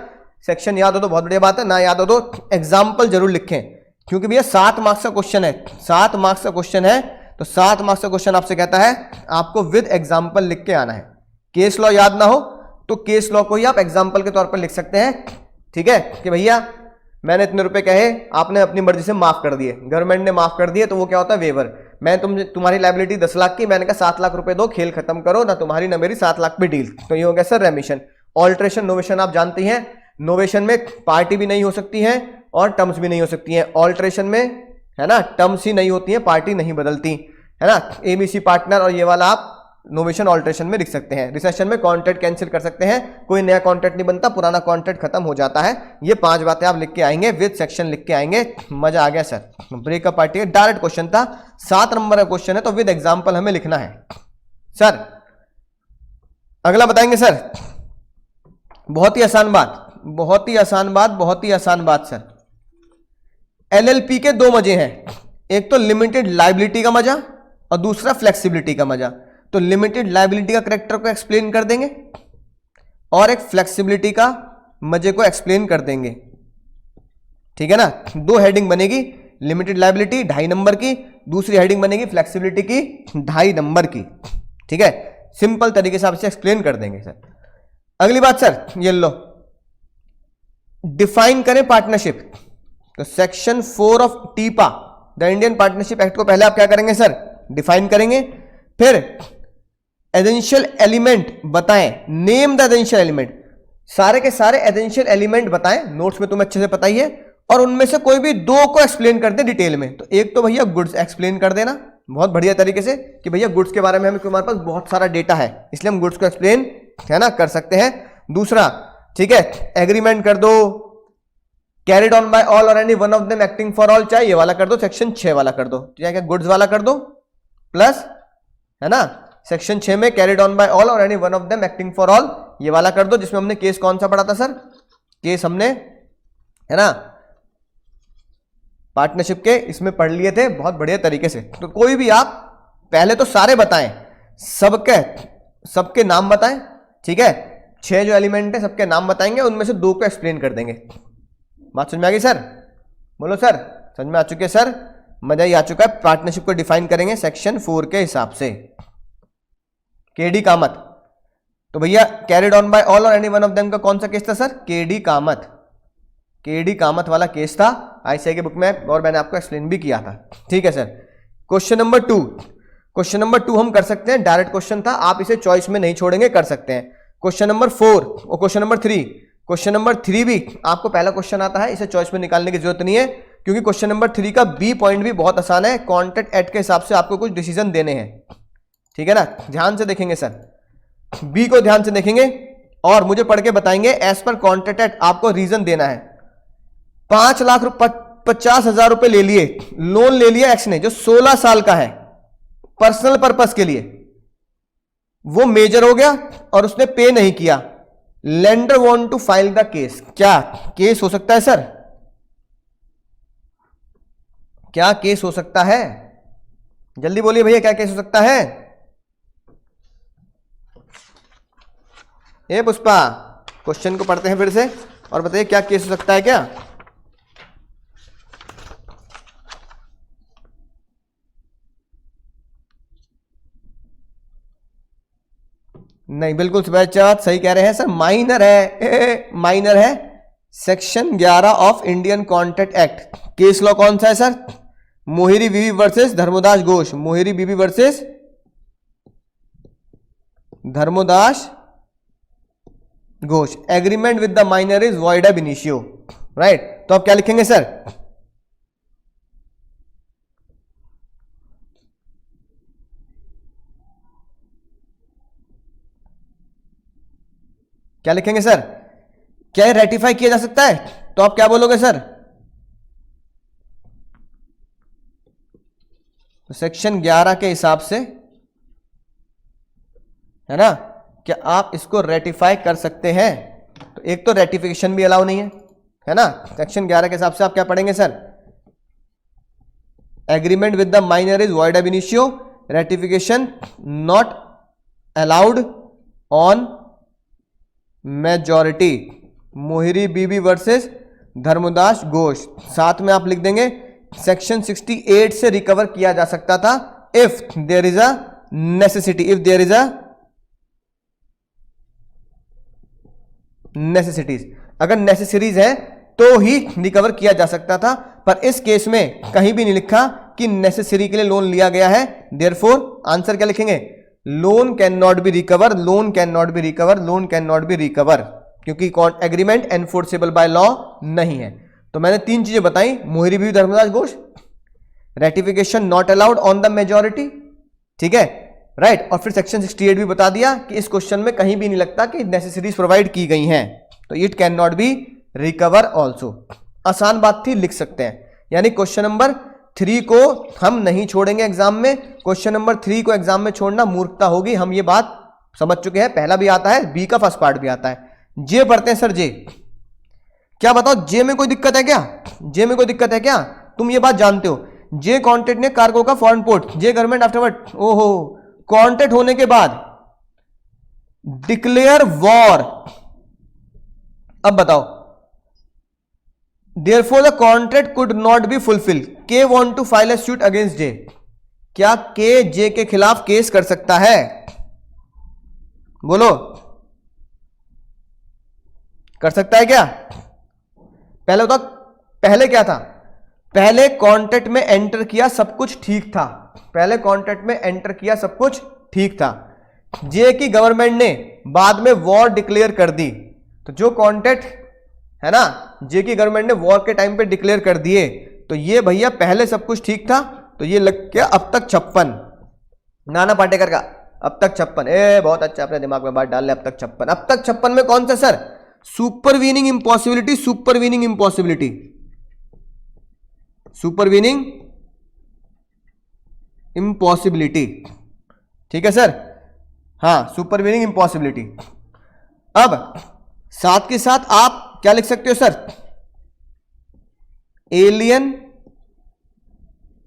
सेक्शन याद हो तो बहुत बढ़िया बात है, ना याद हो तो एग्जाम्पल जरूर लिखें, क्योंकि भैया 7 मार्क्स का क्वेश्चन है, 7 मार्क्स का क्वेश्चन है। तो 7 मार्क्स का क्वेश्चन आपसे कहता है आपको विद एग्जाम्पल लिख के आना है। केस लॉ याद ना हो तो केस लॉ को ही आप एग्जाम्पल के तौर पर लिख सकते हैं, ठीक है, कि भैया मैंने इतने रुपए कहे, आपने अपनी मर्जी से माफ कर दिए, गवर्नमेंट ने माफ कर दिए, तो वो क्या होता है? वेवर। मैं तुम्हारी लायबिलिटी 10 लाख की, मैंने कहा 7 लाख रुपए दो, खेल खत्म करो, ना तुम्हारी ना मेरी, 7 लाख पे डील। तो ये हो गया सर रेमिशन। ऑल्ट्रेशन, नोवेशन आप जानती हैं, नोवेशन में पार्टी भी नहीं हो सकती है और टर्म्स भी नहीं हो सकती हैं। ऑल्ट्रेशन में है ना टर्म्स ही नहीं होती है, पार्टी नहीं बदलती, है ना, एबीसी पार्टनर, और ये वाला आप नोवेशन ऑल्ट्रेशन में लिख सकते हैं। रिसेशन में कॉन्ट्रैक्ट कैंसिल कर सकते हैं, कोई नया कॉन्ट्रैक्ट नहीं बनता, पुराना कॉन्ट्रैक्ट खत्म हो जाता है। ये 5 बातें आप लिख के आएंगे, विद सेक्शन लिख के आएंगे। मजा आ गया sir. Breakup party direct question था, 7 नंबर का क्वेश्चन है, तो विद एग्जाम्पल हमें लिखना है सर। अगला बताएंगे सर, बहुत ही आसान बात, बहुत ही आसान बात, बहुत ही आसान बात सर। एलएलपी के 2 मजे हैं, एक तो लिमिटेड लायबिलिटी का मजा और दूसरा फ्लेक्सिबिलिटी का मजा। तो लिमिटेड लायबिलिटी का कैरेक्टर को एक्सप्लेन कर देंगे और एक फ्लेक्सिबिलिटी का मजे को एक्सप्लेन कर देंगे, ठीक है ना। 2 हेडिंग बनेगी, लिमिटेड लायबिलिटी 2.5 नंबर की, दूसरी हेडिंग बनेगी फ्लेक्सिबिलिटी की 2.5 नंबर की, ठीक है। सिंपल तरीके से आप इसे एक्सप्लेन कर देंगे सर। अगली बात सर, ये लो, डिफाइन करें पार्टनरशिप। तो section 4 of टीपा, the Indian partnership act को पहले आप क्या करेंगे सर? डिफाइन करेंगे। फिर एसेंशियल एलिमेंट बताएं, नेम द एसेंशियल एलिमेंट, सारे के सारे एसेंशियल एलिमेंट बताएं, नोट्स में तुम्हें अच्छे से पता ही है, और उनमें से कोई भी 2 को एक्सप्लेन कर दे डिटेल में। तो एक तो भैया गुड्स एक्सप्लेन कर देना बहुत बढ़िया तरीके से, कि भैया गुड्स के बारे में हमारे पास बहुत सारा डेटा है, इसलिए हम गुड्स को एक्सप्लेन है ना कर सकते हैं। दूसरा, ठीक है, एग्रीमेंट कर दो, कैरिड ऑन बाय ऑल और any one of them acting for all, चाहे ये वाला कर दो, सेक्शन 6 वाला कर दो, क्या गुड्स वाला कर दो, प्लस है ना सेक्शन 6 में कैरिड ऑन बाय ऑल और any one of them acting for all, ये वाला कर दो, जिसमें हमने केस कौन सा पढ़ा था सर? केस हमने है ना पार्टनरशिप के इसमें पढ़ लिए थे बहुत बढ़िया तरीके से। तो कोई भी आप पहले तो सारे बताएं, सबके नाम बताएं, ठीक है। 6 जो एलिमेंट है सबके नाम बताएंगे, उनमें से 2 को एक्सप्लेन कर देंगे। बात समझ में आ गई सर? बोलो सर, समझ में आ चुकी है सर? मजा ही आ चुका है। पार्टनरशिप को डिफाइन करेंगे सेक्शन 4 के हिसाब से। केडी कामत, तो भैया कैरिड ऑन बाय ऑल और एनी वन ऑफ देम का कौन सा केस था sir? KD Kamat. KD Kamat वाला केस था आईसीआई के बुक में, और मैंने आपको एक्सप्लेन भी किया था। ठीक है sir. Question number 2, question number 2 हम कर सकते हैं, डायरेक्ट क्वेश्चन था, आप इसे चॉइस में नहीं छोड़ेंगे, कर सकते हैं। क्वेश्चन नंबर 4 और क्वेश्चन नंबर 3, क्वेश्चन नंबर 3 भी आपको पहला क्वेश्चन आता है, इसे चॉइस में निकालने की जरूरत नहीं है, क्योंकि क्वेश्चन नंबर 3 का बी पॉइंट भी बहुत आसान है। कॉन्टेक्ट एक्ट के हिसाब से आपको कुछ डिसीजन देने हैं, ठीक है ना। ध्यान से देखेंगे सर, बी को ध्यान से देखेंगे और मुझे पढ़ के बताएंगे। एज पर कॉन्टेक्ट एक्ट आपको रीजन देना है। 5,50,000 रुपए ले लिए, लोन ले लिया एक्स ने, जो 16 साल का है, पर्सनल पर्पस के लिए, वो मेजर हो गया और उसने पे नहीं किया। Lender want to file the case, क्या केस हो सकता है सर? क्या केस हो सकता है? जल्दी बोलिए भैया, क्या केस हो सकता है? ए पुष्पा, क्वेश्चन को पढ़ते हैं फिर से और बताइए क्या केस हो सकता है क्या? नहीं, बिल्कुल सुबह सही कह रहे हैं सर, माइनर है, माइनर है। Section 11 of Indian Contract Act. Case law कौन सा है sir? Mohiri Bibi versus Dharmodas Ghosh. Mohiri Bibi versus Dharmodas Ghosh. Agreement with the minor is void ab initio, right. तो आप क्या लिखेंगे सर? क्या लिखेंगे सर? क्या रेटिफाई किया जा सकता है? तो आप क्या बोलोगे सर? तो सेक्शन 11 के हिसाब से, है ना, क्या आप इसको रेटिफाई कर सकते हैं? तो एक तो रेटिफिकेशन भी अलाउ नहीं है ना। सेक्शन 11 के हिसाब से आप क्या पढ़ेंगे sir? Agreement with the minor is void ab initio, ratification not allowed on majority. Mohiri Bibi versus Dharmadas Ghosh. साथ में आप लिख देंगे सेक्शन 68 से रिकवर किया जा सकता था if there is a necessity, if there is a necessities, अगर नेसेसरीज है तो ही रिकवर किया जा सकता था। पर इस केस में कहीं भी नहीं लिखा कि नेसेसरी के लिए लोन लिया गया है। देयरफॉर आंसर क्या लिखेंगे? Loan can not be recover, loan can not be recover, loan can not be recover, क्योंकि एग्रीमेंट एनफोर्सेबल बाय लॉ नहीं है। तो मैंने 3 चीजें बताई, Mohiri Bibi Dharmadas Ghosh, ratification not allowed on the majority, ठीक है, राइट। और फिर सेक्शन 68 भी बता दिया कि इस क्वेश्चन में कहीं भी नहीं लगता कि नेसेसरीज प्रोवाइड की गई हैं, तो it can not be recover also. आसान बात थी, लिख सकते हैं। यानी क्वेश्चन नंबर 3 को हम नहीं छोड़ेंगे एग्जाम में। क्वेश्चन नंबर 3 को एग्जाम में छोड़ना मूर्खता होगी, हम ये बात समझ चुके हैं। पहला भी आता है, बी का फर्स्ट पार्ट भी आता है। जे पढ़ते हैं सर, जे क्या बताओ, जे में कोई दिक्कत है क्या? जे में कोई दिक्कत है क्या? तुम ये बात जानते हो, जे कॉन्ट्रैक्ट ने कार्गो का फॉरेन पोर्ट, जे गवर्नमेंट आफ्टरवर्ड, ओहो, कॉन्ट्रैक्ट होने के बाद डिक्लेयर वॉर। अब बताओ, Therefore the contract could not be fulfilled. K want to file a suit against J. क्या K J के खिलाफ केस कर सकता है? बोलो, कर सकता है क्या? पहले तो पहले क्या था? पहले कॉन्ट्रैक्ट में एंटर किया, सब कुछ ठीक था। पहले कॉन्ट्रैक्ट में एंटर किया, सब कुछ ठीक था। जे की गवर्नमेंट ने बाद में वॉर डिक्लेयर कर दी, तो जो कॉन्ट्रैक्ट है ना, जे की गवर्नमेंट ने वॉर के टाइम पे डिक्लेयर कर दिए, तो ये भैया पहले सब कुछ ठीक था, तो ये लग गया अब तक 56। नाना पाटेकर का अब तक 56। बहुत अच्छा, अपने दिमाग में बात डाल ले, अब तक 56। अब तक 56 में कौन सा सर? सुपरवीनिंग इंपॉसिबिलिटी, सुपरवीनिंग इंपॉसिबिलिटी, सुपरवीनिंग इंपॉसिबिलिटी, ठीक है सर, हाँ, सुपरवीनिंग इंपॉसिबिलिटी। अब साथ के साथ आप क्या लिख सकते हो सर? एलियन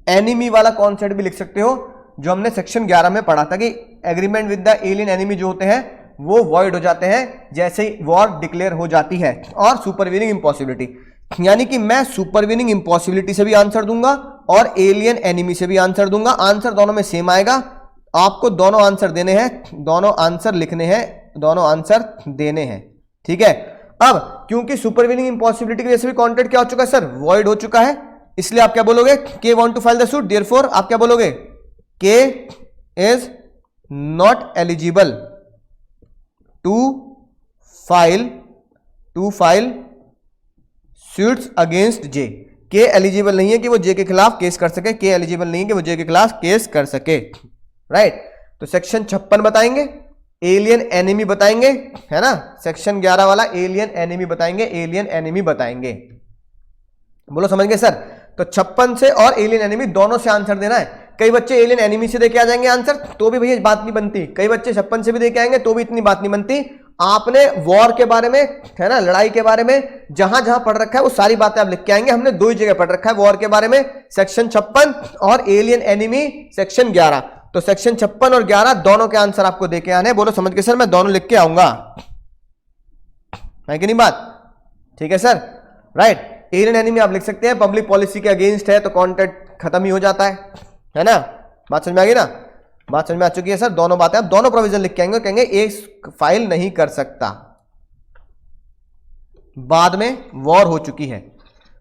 एनिमी वाला कॉन्सेप्ट भी लिख सकते हो, जो हमने सेक्शन 11 में पढ़ा था कि agreement with the alien enemy जो होते हैं वो वॉइड हो जाते हैं जैसे ही वॉर डिक्लेयर हो जाती है। और सुपरवीनिंग इंपॉसिबिलिटी, यानी कि मैं सुपरवीनिंग इंपॉसिबिलिटी से भी आंसर दूंगा और एलियन एनिमी से भी आंसर दूंगा। आंसर दोनों में सेम आएगा। आपको दोनों आंसर देने हैं, दोनों आंसर लिखने हैं, दोनों आंसर देने हैं, ठीक है। अब क्योंकि सुपरवीनिंग इंपॉसिबिलिटी की वजह से भी कॉन्ट्रैक्ट क्या हो चुका है सर, वॉइड हो चुका है, इसलिए आप क्या बोलोगे, K want to file the suit, therefore आप क्या बोलोगे, K is not eligible to file suits against J. K eligible नहीं है कि वो जे के खिलाफ केस कर सके, के एलिजिबल नहीं है कि वो जे के खिलाफ केस कर सके, राइट। तो सेक्शन 56 बताएंगे, एलियन एनिमी बताएंगे, है ना। सेक्शन 11 वाला एलियन एनिमी बताएंगे, एलियन एनिमी बताएंगे। बोलो समझ गए सर। तो 56 से और एलियन एनिमी दोनों से आंसर देना है। कई बच्चे एलियन एनिमी से देके आ जाएंगे आंसर, तो भी भैया बात नहीं बनती। कई बच्चे 56 से भी देके आएंगे तो भी इतनी बात नहीं बनती। आपने वॉर के बारे में, है ना, लड़ाई के बारे में जहां जहां पढ़ रखा है वो सारी बातें आप लिख के आएंगे। हमने 2 ही जगह पढ़ रखा है वॉर के बारे में, सेक्शन 56 और एलियन एनिमी सेक्शन 11। तो सेक्शन 56 और 11 दोनों के आंसर आपको देके आने। बोलो समझ के सर, मैं दोनों लिख के आऊंगा, है कि नहीं बात, ठीक है सर, राइट। एलियन एनिमी आप लिख सकते हैं, पब्लिक पॉलिसी के अगेंस्ट है तो कॉन्ट्रैक्ट खत्म ही हो जाता है ना। बात समझ में आ गई ना, बात समझ में आ चुकी है सर। दोनों बातें आप दोनों प्रोविजन लिख के आएंगे, कहेंगे एक फाइल नहीं कर सकता, बाद में वॉर हो चुकी है।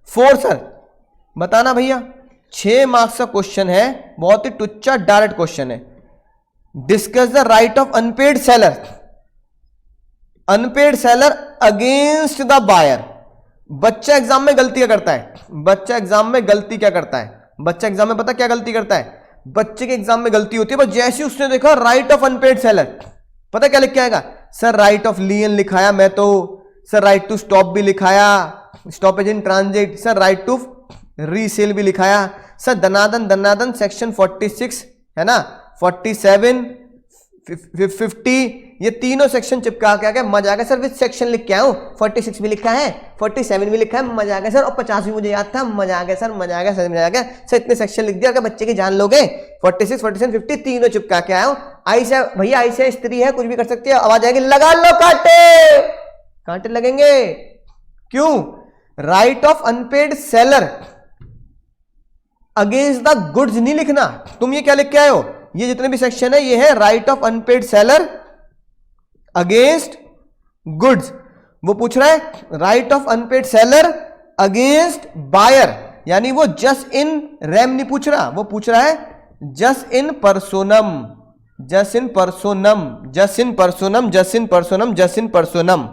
4 सर बताना भैया, 6 मार्क्स का क्वेश्चन है, बहुत ही टुच्चा डायरेक्ट क्वेश्चन है। Discuss the right of unpaid seller against the buyer. बच्चा एग्जाम में गलती क्या करता है, बच्चा एग्जाम में गलती क्या करता है, बच्चा एग्जाम में पता क्या गलती करता है, बच्चे के एग्जाम में गलती होती है, बस जैसे उसने देखा राइट ऑफ अनपेड सेलर, पता क्या लिख के आएगा, सर राइट ऑफ लियन लिखाया मैं तो, सर राइट टू स्टॉप भी लिखाया, stoppage in transit, sir right to resale भी लिखाया, सर दनादन सेक्शन 46 है ना, 47 50 ये तीनों सेक्शन चिपका के आ गया, मजा आ गया सर। विच सेक्शन लिख के आऊं, 46 भी लिखा है, 47 भी लिखा है, मजा आ गया सर, और 50 भी मुझे याद था, मजा आ गया सर, मजा आ गया सर, मजा आ गया सर। इतने सेक्शन लिख दिया, अगर बच्चे की जान लोगे। 46 47 50 तीनों चिपका के आया हूं। आई से भैया, आई से स्त्री है, कुछ भी कर सकती है, आवाज आएगी लगा लो कांटे, कांटे लगेंगे। क्यों, right of unpaid seller against the goods नहीं लिखना। तुम ये क्या लिख के आए हो, ये जितने भी सेक्शन है ये है right of unpaid seller against goods. वो पूछ रहा है right of unpaid seller against buyer, यानी वो जस्ट इन रेम नहीं पूछ रहा, वो पूछ रहा है just in personam, just in personam, just in personam, just in personam, just in personam.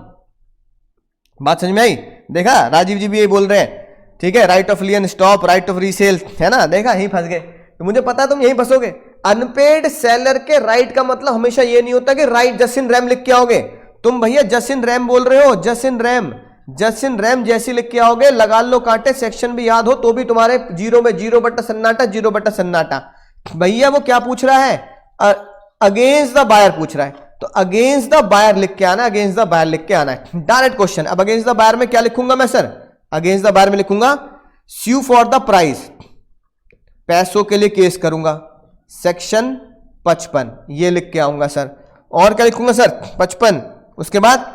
बात समझ में आई, देखा राजीव जी भी ये बोल रहे हैं, ठीक है। Right of लियन stop, right of resale, है ना, देखा यहीं फंस गए। तो मुझे पता तुम यहीं फंसोगे। अनपेड सेलर के राइट का मतलब हमेशा ये नहीं होता कि राइट जस्ट इन रैम लिख के आओगे। तुम भैया जस्ट इन रैम बोल रहे हो, just in RAM, just in RAM जैसी लिख के आओगे, लगा लो कांटे, सेक्शन भी याद हो तो भी तुम्हारे 0 में 0 बटा सन्नाटा, 0 बटा सन्नाटा। भैया वो क्या पूछ रहा है, अगेंस्ट द बायर पूछ रहा है, तो अगेंस्ट द बायर लिख के आना, अगेंस्ट द बायर लिख के आना है, डायरेक्ट क्वेश्चन। अब अगेंस्ट द बायर में क्या लिखूंगा मैं सर, अगेंस्ट द बायर में लिखूंगा स्यू फॉर द प्राइस, पैसों के लिए केस करूंगा, सेक्शन 55 ये लिख के आऊंगा सर। और क्या लिखूंगा सर, 55, उसके बाद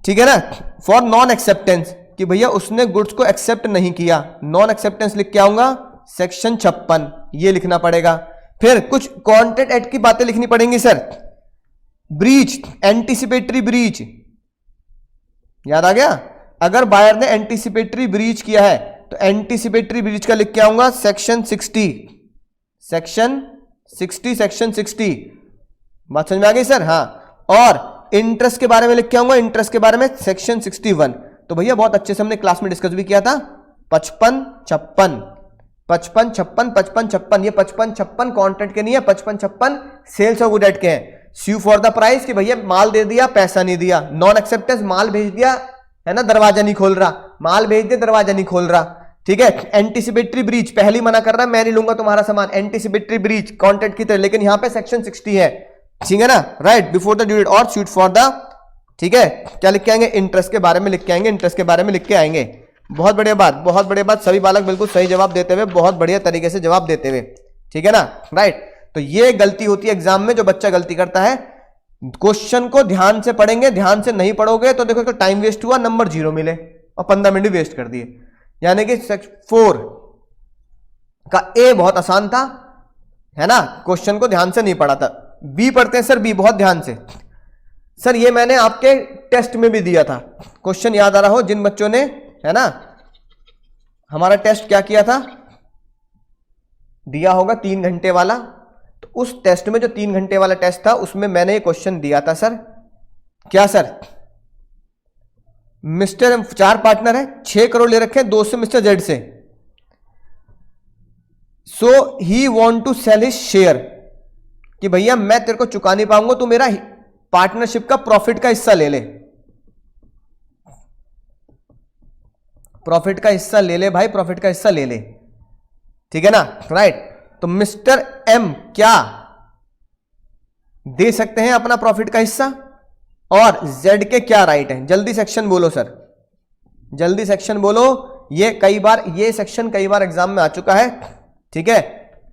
ठीक है ना, फॉर नॉन एक्सेप्टेंस, कि भैया उसने गुड्स को एक्सेप्ट नहीं किया, नॉन एक्सेप्टेंस लिख के आऊंगा, सेक्शन 56 ये लिखना पड़ेगा। फिर कुछ कॉन्ट्रैक्ट एक्ट की बातें लिखनी पड़ेंगी सर, ब्रीच, एंटीसिपेटरी ब्रीच, याद आ गया। अगर बायर ने एंटीसिपेटरी ब्रीच किया है तो एंटीसिपेटरी ब्रीच का लिख के आऊंगा सेक्शन 60, सेक्शन 60, सेक्शन 60। बात समझ में आ गई सर, हाँ। और इंटरेस्ट के बारे में लिख के आऊंगा, इंटरेस्ट के बारे में सेक्शन 61। तो भैया बहुत अच्छे से हमने क्लास में डिस्कस भी किया था, 55 56 55 56 55 56, ये 55 56 कॉन्ट्रैक्ट के नहीं है, 55 56 सेल्स ऑफ गुड एट के हैं। स्यू फॉर द प्राइस, कि भैया माल दे दिया पैसा नहीं दिया, नॉन एक्सेप्टेंस माल भेज दिया है ना, दरवाजा नहीं खोल रहा, माल भेज दिया दरवाजा नहीं खोल रहा, ठीक है। एंटीसिपेटरी ब्रीच, पहली मना कर रहा है मैं नहीं लूंगा तुम्हारा सामान, एंटीसिपेटरी ब्रीच कॉन्ट्रैक्ट की तरह, लेकिन यहां पे सेक्शन 60 है, ठीक है ना, right, before the due date और शूट फॉर द, ठीक है। क्या लिख के आएंगे, इंटरेस्ट के बारे में लिख के आएंगे, इंटरेस्ट के बारे में लिख के आएंगे। बहुत बढ़िया बात, बहुत बढ़िया बात, सभी बालक बिल्कुल सही जवाब देते हुए, बहुत बढ़िया तरीके से जवाब देते हुए, ठीक है ना, राइट। तो ये गलती होती है एग्जाम में, जो बच्चा गलती करता है, क्वेश्चन को ध्यान से पढ़ेंगे, ध्यान से नहीं पढ़ोगे तो देखो टाइम वेस्ट हुआ, नंबर 0 मिले और 15 मिनट वेस्ट कर दिए। यानी कि 4 का ए बहुत आसान था, है ना, क्वेश्चन को ध्यान से नहीं पढ़ा था। बी पढ़ते हैं सर, बी बहुत ध्यान से। सर ये मैंने आपके टेस्ट में भी दिया था, क्वेश्चन याद आ रहा हो जिन बच्चों ने, है ना, हमारा टेस्ट क्या किया था, दिया होगा 3 घंटे वाला। तो उस टेस्ट में जो 3 घंटे वाला टेस्ट था उसमें मैंने ये क्वेश्चन दिया था सर। क्या सर, मिस्टर एम 4 पार्टनर है, 6 करोड़ ले रखे हैं 2 से मिस्टर जेड से। So he want to sell his share, कि भैया मैं तेरे को चुका नहीं पाऊंगा, तो मेरा पार्टनरशिप का प्रॉफिट का हिस्सा ले ले, प्रॉफिट का हिस्सा ले ले भाई, प्रॉफिट का हिस्सा ले ले, ठीक है ना, राइट। तो मिस्टर एम क्या दे सकते हैं अपना प्रॉफिट का हिस्सा, और जेड के क्या राइट है? जल्दी सेक्शन बोलो सर, जल्दी सेक्शन बोलो। ये कई बार, ये सेक्शन कई बार एग्जाम में आ चुका है, ठीक है,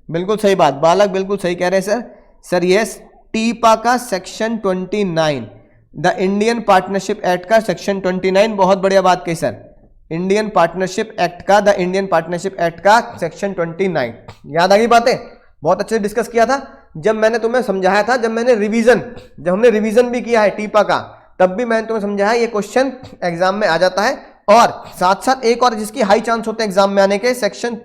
बिल्कुल सही बात, बालक बिल्कुल सही कह रहे हैं सर। सर यस, टीपा का section 29, the Indian partnership act का सेक्शन 29, बहुत बढ़िया बात कही सर, इंडियन पार्टनरशिप एक्ट का, द इंडियन पार्टनरशिप एक्ट का सेक्शन 29। याद आ गई बातें, बहुत अच्छे से डिस्कस किया था जब मैंने तुम्हें समझाया था, जब हमने रिवीजन भी किया है टीपा का, तब भी मैंने तुम्हें समझाया ये क्वेश्चन एग्जाम में आ जाता है। और साथ साथ एक और जिसकी हाई चांस होते हैं एग्जाम में आने के, सेक्शन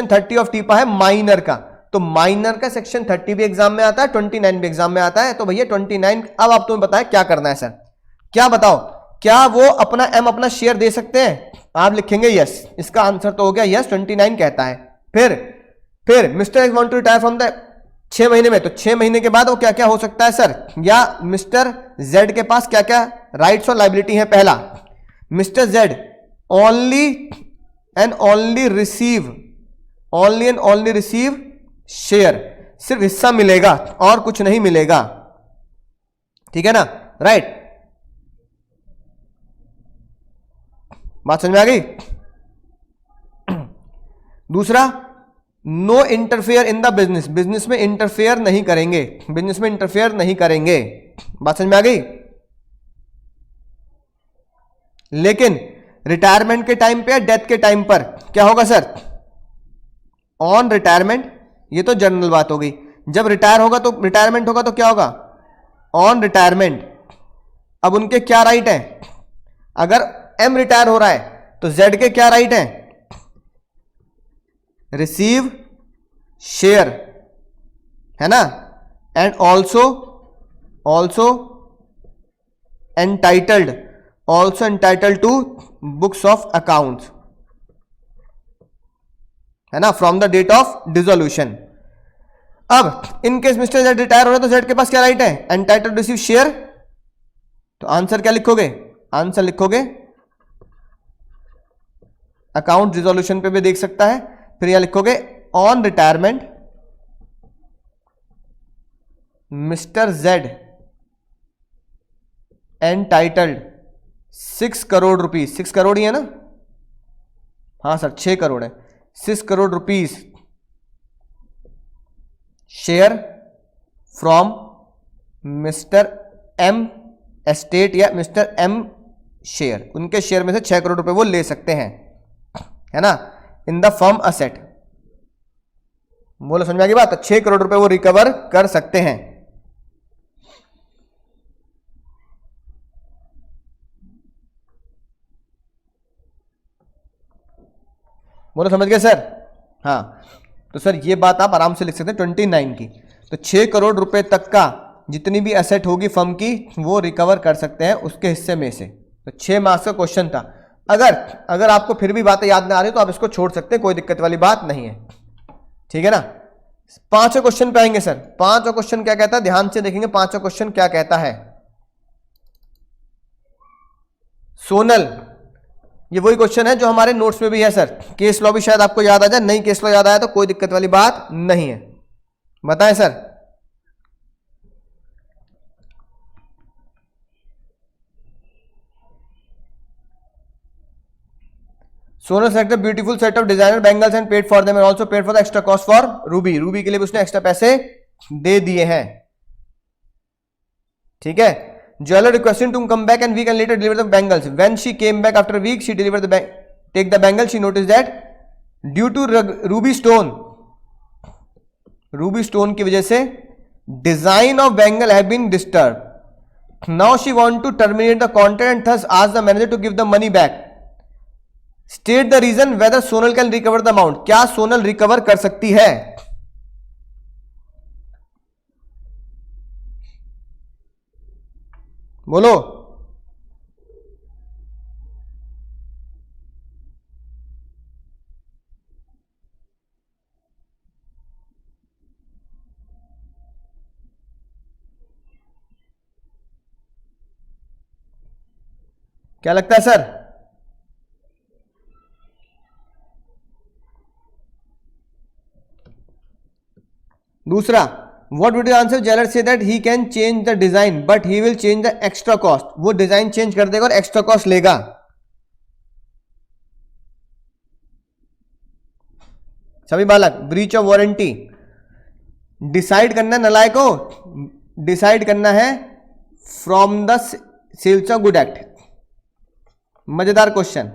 30 ऑफ टीपा है माइनर का, तो माइनर का सेक्शन 30 भी एग्जाम में आता है, 29 भी एग्जाम में आता है। तो भैया 29, अब आप तुम्हें बताएं क्या करना है सर, क्या बताओ, क्या वो अपना एम अपना शेयर दे सकते हैं? आप लिखेंगे यस, इसका आंसर तो हो गया यस, 29 कहता है। फिर mister X want to retire from the 6 महीने में, तो 6 महीने के बाद वो क्या क्या हो सकता है सर, या मिस्टर जेड के पास क्या क्या राइट्स और लायबिलिटी है? पहला, mister Z only and only receive share, सिर्फ हिस्सा मिलेगा और कुछ नहीं मिलेगा, ठीक है ना, राइट। बात समझ में आ गई? दूसरा, no interfere in the business, business में इंटरफेयर नहीं करेंगे, बिजनेस में इंटरफेयर नहीं करेंगे, बात समझ में आ गई। लेकिन रिटायरमेंट के टाइम पे या डेथ के टाइम पर क्या होगा सर? ऑन रिटायरमेंट, ये तो जनरल बात हो गई, जब रिटायर होगा तो रिटायरमेंट होगा तो क्या होगा? On retirement. अब उनके क्या राइट है? अगर एम रिटायर हो रहा है तो जेड के क्या राइट है? रिसीव शेयर, है ना, and also entitled to books of accounts, है ना, from the date of dissolution. अब in case mister Z retire हो रहे तो जेड के पास क्या राइट है? Entitled to receive share. तो आंसर क्या लिखोगे? आंसर लिखोगे, अकाउंट रिजोल्यूशन पे भी देख सकता है, फिर यहां लिखोगे on retirement mister Z entitled 6 crore rupees, 6 crore ही है ना, हाँ सर 6 करोड़ है, 6 crore rupees share from mister M estate या मिस्टर एम शेयर, उनके शेयर में से 6 करोड़ रुपए वो ले सकते हैं, है ना, इन द फर्म असेट। बोलो समझ में आ गई बात? तो 6 करोड़ रुपए वो रिकवर कर सकते हैं। बोलो समझ गए सर? हाँ, तो सर ये बात आप आराम से लिख सकते हैं 29 की। तो 6 करोड़ रुपए तक का जितनी भी एसेट होगी फर्म की वो रिकवर कर सकते हैं उसके हिस्से में से। तो 6 मार्क्स का क्वेश्चन था। अगर आपको फिर भी बातें याद ना आ रही तो आप इसको छोड़ सकते हैं, कोई दिक्कत वाली बात नहीं है, ठीक है ना। 5वें क्वेश्चन पे आएंगे सर। 5वां क्वेश्चन क्या कहता है, ध्यान से देखेंगे 5वां क्वेश्चन क्या कहता है। सोनल, ये वही क्वेश्चन है जो हमारे नोट्स में भी है सर। केस लॉ भी शायद आपको याद आ जाए, नहीं केस लॉ याद आया तो कोई दिक्कत वाली बात नहीं है, बताएं sir. Sonal select a beautiful set of designer bangles and paid for them and also paid for the extra cost for Ruby. Ruby के लिए भी उसने एक्स्ट्रा पैसे दे दिए हैं, ठीक है। Jeweler requesting to come back and we can later deliver the bangles. When she came back after a week, she delivered the take the bangle. She noticed that due to ruby stone की वजह से design of bangle have been disturb. Now she want to terminate the contract and thus ask the manager to give the money back. State the reason whether Sonal can recover the amount. क्या Sonal recover कर सकती है? बोलो. क्या लगता है sir? दूसरा, what would you answer? Jailer say that he can change the design but he will change the extra cost. वो डिजाइन चेंज कर देगा और एक्स्ट्रा कॉस्ट लेगा. सभी बालक, ब्रीच ऑफ वारंटी डिसाइड करना है नलायक को, डिसाइड करना है from the sales of good act. मजेदार क्वेश्चन.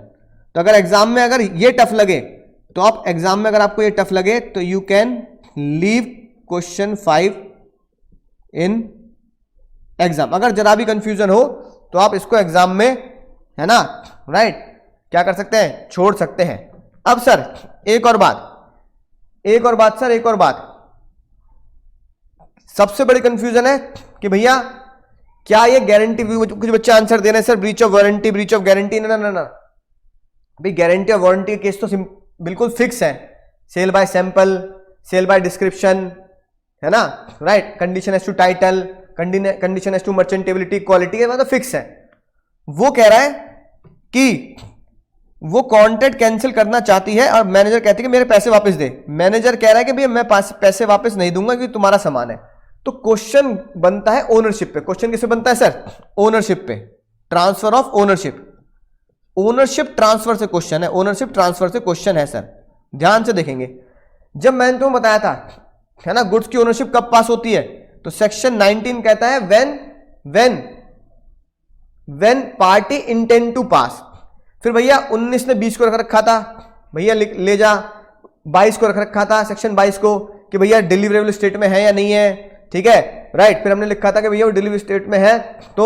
तो अगर एग्जाम में अगर ये टफ लगे तो आप एग्जाम में अगर आपको ये टफ लगे तो you can leave question 5 in exam. अगर जरा भी कंफ्यूजन हो तो आप इसको एग्जाम में, है ना, राइट, क्या कर सकते हैं? छोड़ सकते हैं. अब सर एक और बात सर, एक और बात. सबसे बड़ी कंफ्यूजन है कि भैया क्या ये गारंटी, कुछ बच्चे आंसर दे रहे हैं sir breach of warranty, breach of guarantee. ना ना ना भाई, गारंटी ऑफ वारंटी केस तो बिल्कुल फिक्स है. Sale by sample, sale by description, है ना, right. Condition as to title, condition as to merchantability, quality के मतलब फिक्स है. वो कह रहा है कि वो कॉन्ट्रैक्ट कैंसिल करना चाहती है और मैनेजर कहती है कि मेरे पैसे वापस दे. मैनेजर कह रहा है कि भैया मैं पैसे वापस नहीं दूंगा क्योंकि तुम्हारा सामान है. तो क्वेश्चन बनता है ओनरशिप पे. क्वेश्चन किससे बनता है सर? ओनरशिप पे. Transfer of ownership. Ownership transfer से क्वेश्चन है, ओनरशिप ट्रांसफर से क्वेश्चन है सर. ध्यान से देखेंगे. जब मैंने तुम्हें बताया था, है ना, गुड्स की ओनरशिप कब पास होती है, तो सेक्शन 19 कहता है व्हेन पार्टी इंटेंड टू पास. फिर भैया 19 ने 20 को रख रखा था, भैया ले जा. 22 को रख रखा था, सेक्शन 22 को, कि भैया डिलीवरेबल स्टेट में है या नहीं है. ठीक है, राइट. फिर हमने लिखा था कि भैया वो डिलीवरी स्टेट में है, तो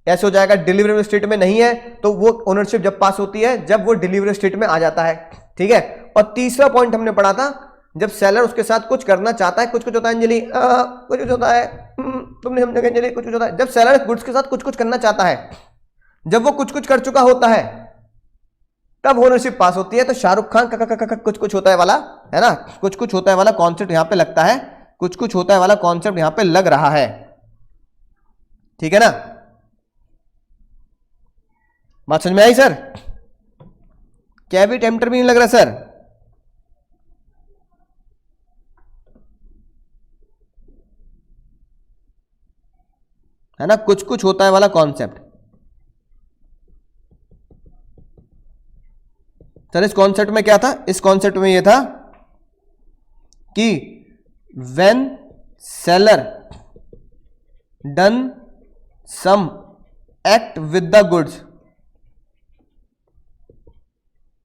ऐसे हो जाएगा. डिलीवरेबल स्टेट में नहीं है तो वो ओनरशिप जब पास होती है जब वो डिलीवरी स्टेट में आ जाता है. ठीक है. और तीसरा पॉइंट हमने पढ़ा था, जब सेलर उसके साथ कुछ करना चाहता है, कुछ कुछ होता है अंजलि, कुछ कुछ होता है, तुमने समझा अंजलि, कुछ कुछ होता है. जब सेलर गुड्स के साथ कुछ कुछ करना चाहता है, जब वो कुछ कुछ कर चुका होता है, तब ओनरशिप पास होती है. तो शाहरुख खान का कुछ कुछ होता है वाला, है ना, कुछ कुछ होता है वाला कॉन्सेप्ट यहां पे लगता है, कुछ कुछ होता है वाला कॉन्सेप्ट यहां पे लग रहा है. ठीक है ना, बात समझ में आई सर? क्या भी टेम्पटर भी नहीं लग रहा सर? है ना, कुछ कुछ होता है वाला कॉन्सेप्ट. सर इस कॉन्सेप्ट में क्या था? इस कॉन्सेप्ट में यह था कि when seller done some act with the goods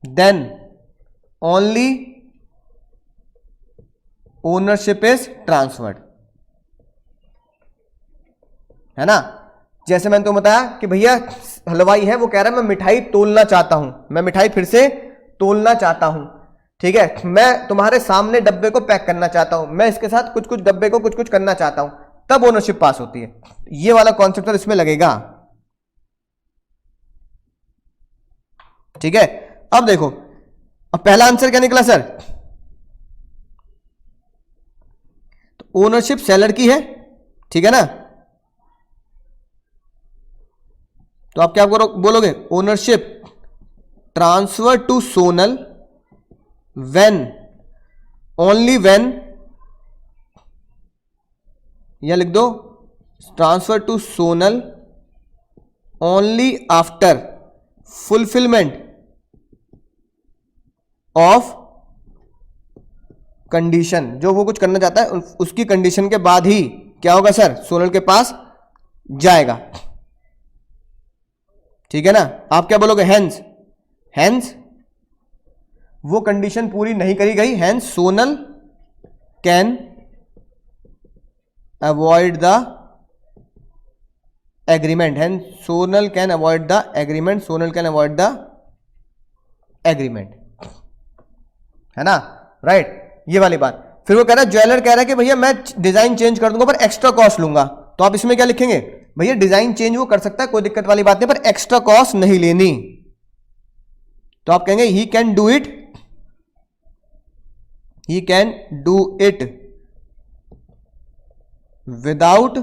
then only ownership is transferred. है ना, जैसे मैंने तो बताया कि भैया हलवाई है, वो कह रहा है मैं मिठाई तोलना चाहता हूं, मैं मिठाई फिर से तोलना चाहता हूं. ठीक है, मैं तुम्हारे सामने डब्बे को पैक करना चाहता हूं, मैं इसके साथ कुछ कुछ डब्बे को कुछ कुछ करना चाहता हूं, तब ओनरशिप पास होती है. ये वाला कॉन्सेप्ट इसमें लगेगा. ठीक है. अब देखो, अब पहला आंसर क्या निकला सर? तो ओनरशिप सेलर की है. ठीक है ना, तो आप क्या बोलोगे? Ownership transfer to Sonal when, only when, या लिख दो transfer to Sonal only after fulfilment of condition. जो वो कुछ करना चाहता है उसकी कंडीशन के बाद ही क्या होगा सर? सोनल के पास जाएगा. ठीक है ना. आप क्या बोलोगे? हेंस वो कंडीशन पूरी नहीं करी गई, hence Sonal can avoid the agreement, hence Sonal can avoid the agreement, Sonal can avoid the agreement, है ना, राइट, ये वाली बात। फिर वो कह रहा है, ज्वेलर कह रहा है कि भैया मैं डिजाइन चेंज कर दूंगा पर एक्स्ट्रा कॉस्ट लूंगा, तो आप इसमें क्या लिखेंगे, भैया डिजाइन चेंज वो कर सकता है, कोई दिक्कत वाली बात नहीं, पर एक्स्ट्रा कॉस्ट नहीं लेनी, तो आप कहेंगे he can do it, he can do it without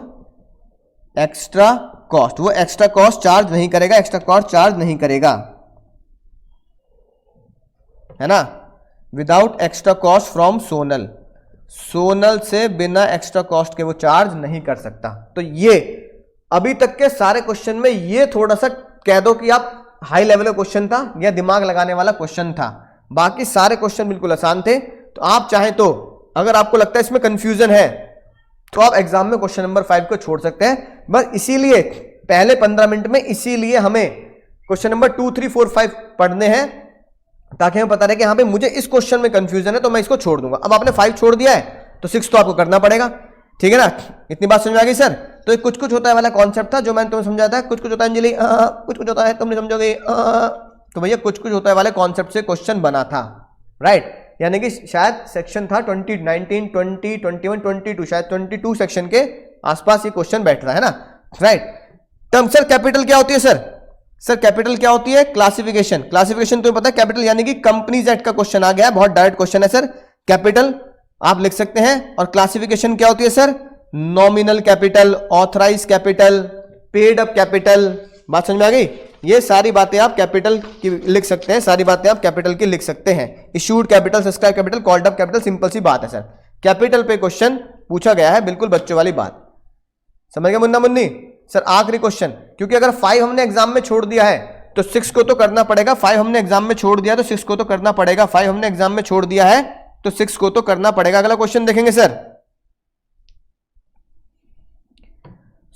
extra cost, वो एक्स्ट्रा कॉस्ट चार्ज नहीं करेगा, एक्स्ट्रा कॉस्ट चार्ज नहीं करेगा, है ना, without extra cost from Sonal, Sonal से बिना एक्स्ट्रा कॉस्ट के वो चार्ज नहीं कर सकता। तो ये अभी तक के सारे क्वेश्चन में ये थोड़ा सा कह दो कि आप हाई लेवल का क्वेश्चन था या दिमाग लगाने वाला क्वेश्चन था, बाकी सारे क्वेश्चन बिल्कुल आसान थे। तो आप चाहें तो अगर आपको लगता है इसमें कंफ्यूजन है तो आप एग्जाम में क्वेश्चन नंबर 5 को छोड़ सकते हैं, बस इसीलिए पहले 15 मिनट में इसीलिए हमें क्वेश्चन नंबर 2, 3, 4, 5 पढ़ने हैं ताकि हमें पता रहे कि हाँ भाई मुझे इस क्वेश्चन में कंफ्यूजन है तो मैं इसको छोड़ दूंगा। अब आपने 5 छोड़ दिया है तो 6 तो आपको करना पड़ेगा, ठीक है ना, इतनी बात समझ आ गई सर। तो कुछ कुछ होता है वाला कॉन्सेप्ट था जो मैंने तुम्हें समझाया था, कुछ कुछ होता है अंजलि, कुछ कुछ होता है तुम नहीं समझोगे, तो भैया कुछ कुछ होता है वाले कॉन्सेप्ट से क्वेश्चन बना था, राइट, यानी कि शायद सेक्शन था 20, 19, 20, 21, 22, शायद 22 सेक्शन के आसपास ये क्वेश्चन बैठ रहा है ना, राइट। टर्म सर कैपिटल क्या होती है सर कैपिटल क्या होती है, क्लासिफिकेशन, क्लासिफिकेशन तुम्हें पता है कैपिटल यानी कि कंपनीज एक्ट का क्वेश्चन आ गया, बहुत डायरेक्ट क्वेश्चन है सर, कैपिटल आप लिख सकते हैं, और क्लासिफिकेशन क्या होती है sir, nominal capital, authorise capital, paid up capital, बात समझ में आ गई। ये सारी बातें आप कैपिटल की लिख सकते हैं, सारी बातें आप कैपिटल की लिख सकते हैं, issued capital, subscribe capital, called up capital, simple सी बात है सर, कैपिटल पे क्वेश्चन पूछा गया है, बिल्कुल बच्चों वाली बात, समझ गए मुन्ना मुन्नी। सर आखिरी क्वेश्चन, क्योंकि अगर 5 हमने एग्जाम में छोड़ दिया है तो 6 को तो करना पड़ेगा, 5 हमने एग्जाम में छोड़ दिया तो 6 को तो करना पड़ेगा, 5 हमने एग्जाम में छोड़ दिया है तो 6 को तो करना पड़ेगा। अगला क्वेश्चन देखेंगे सर,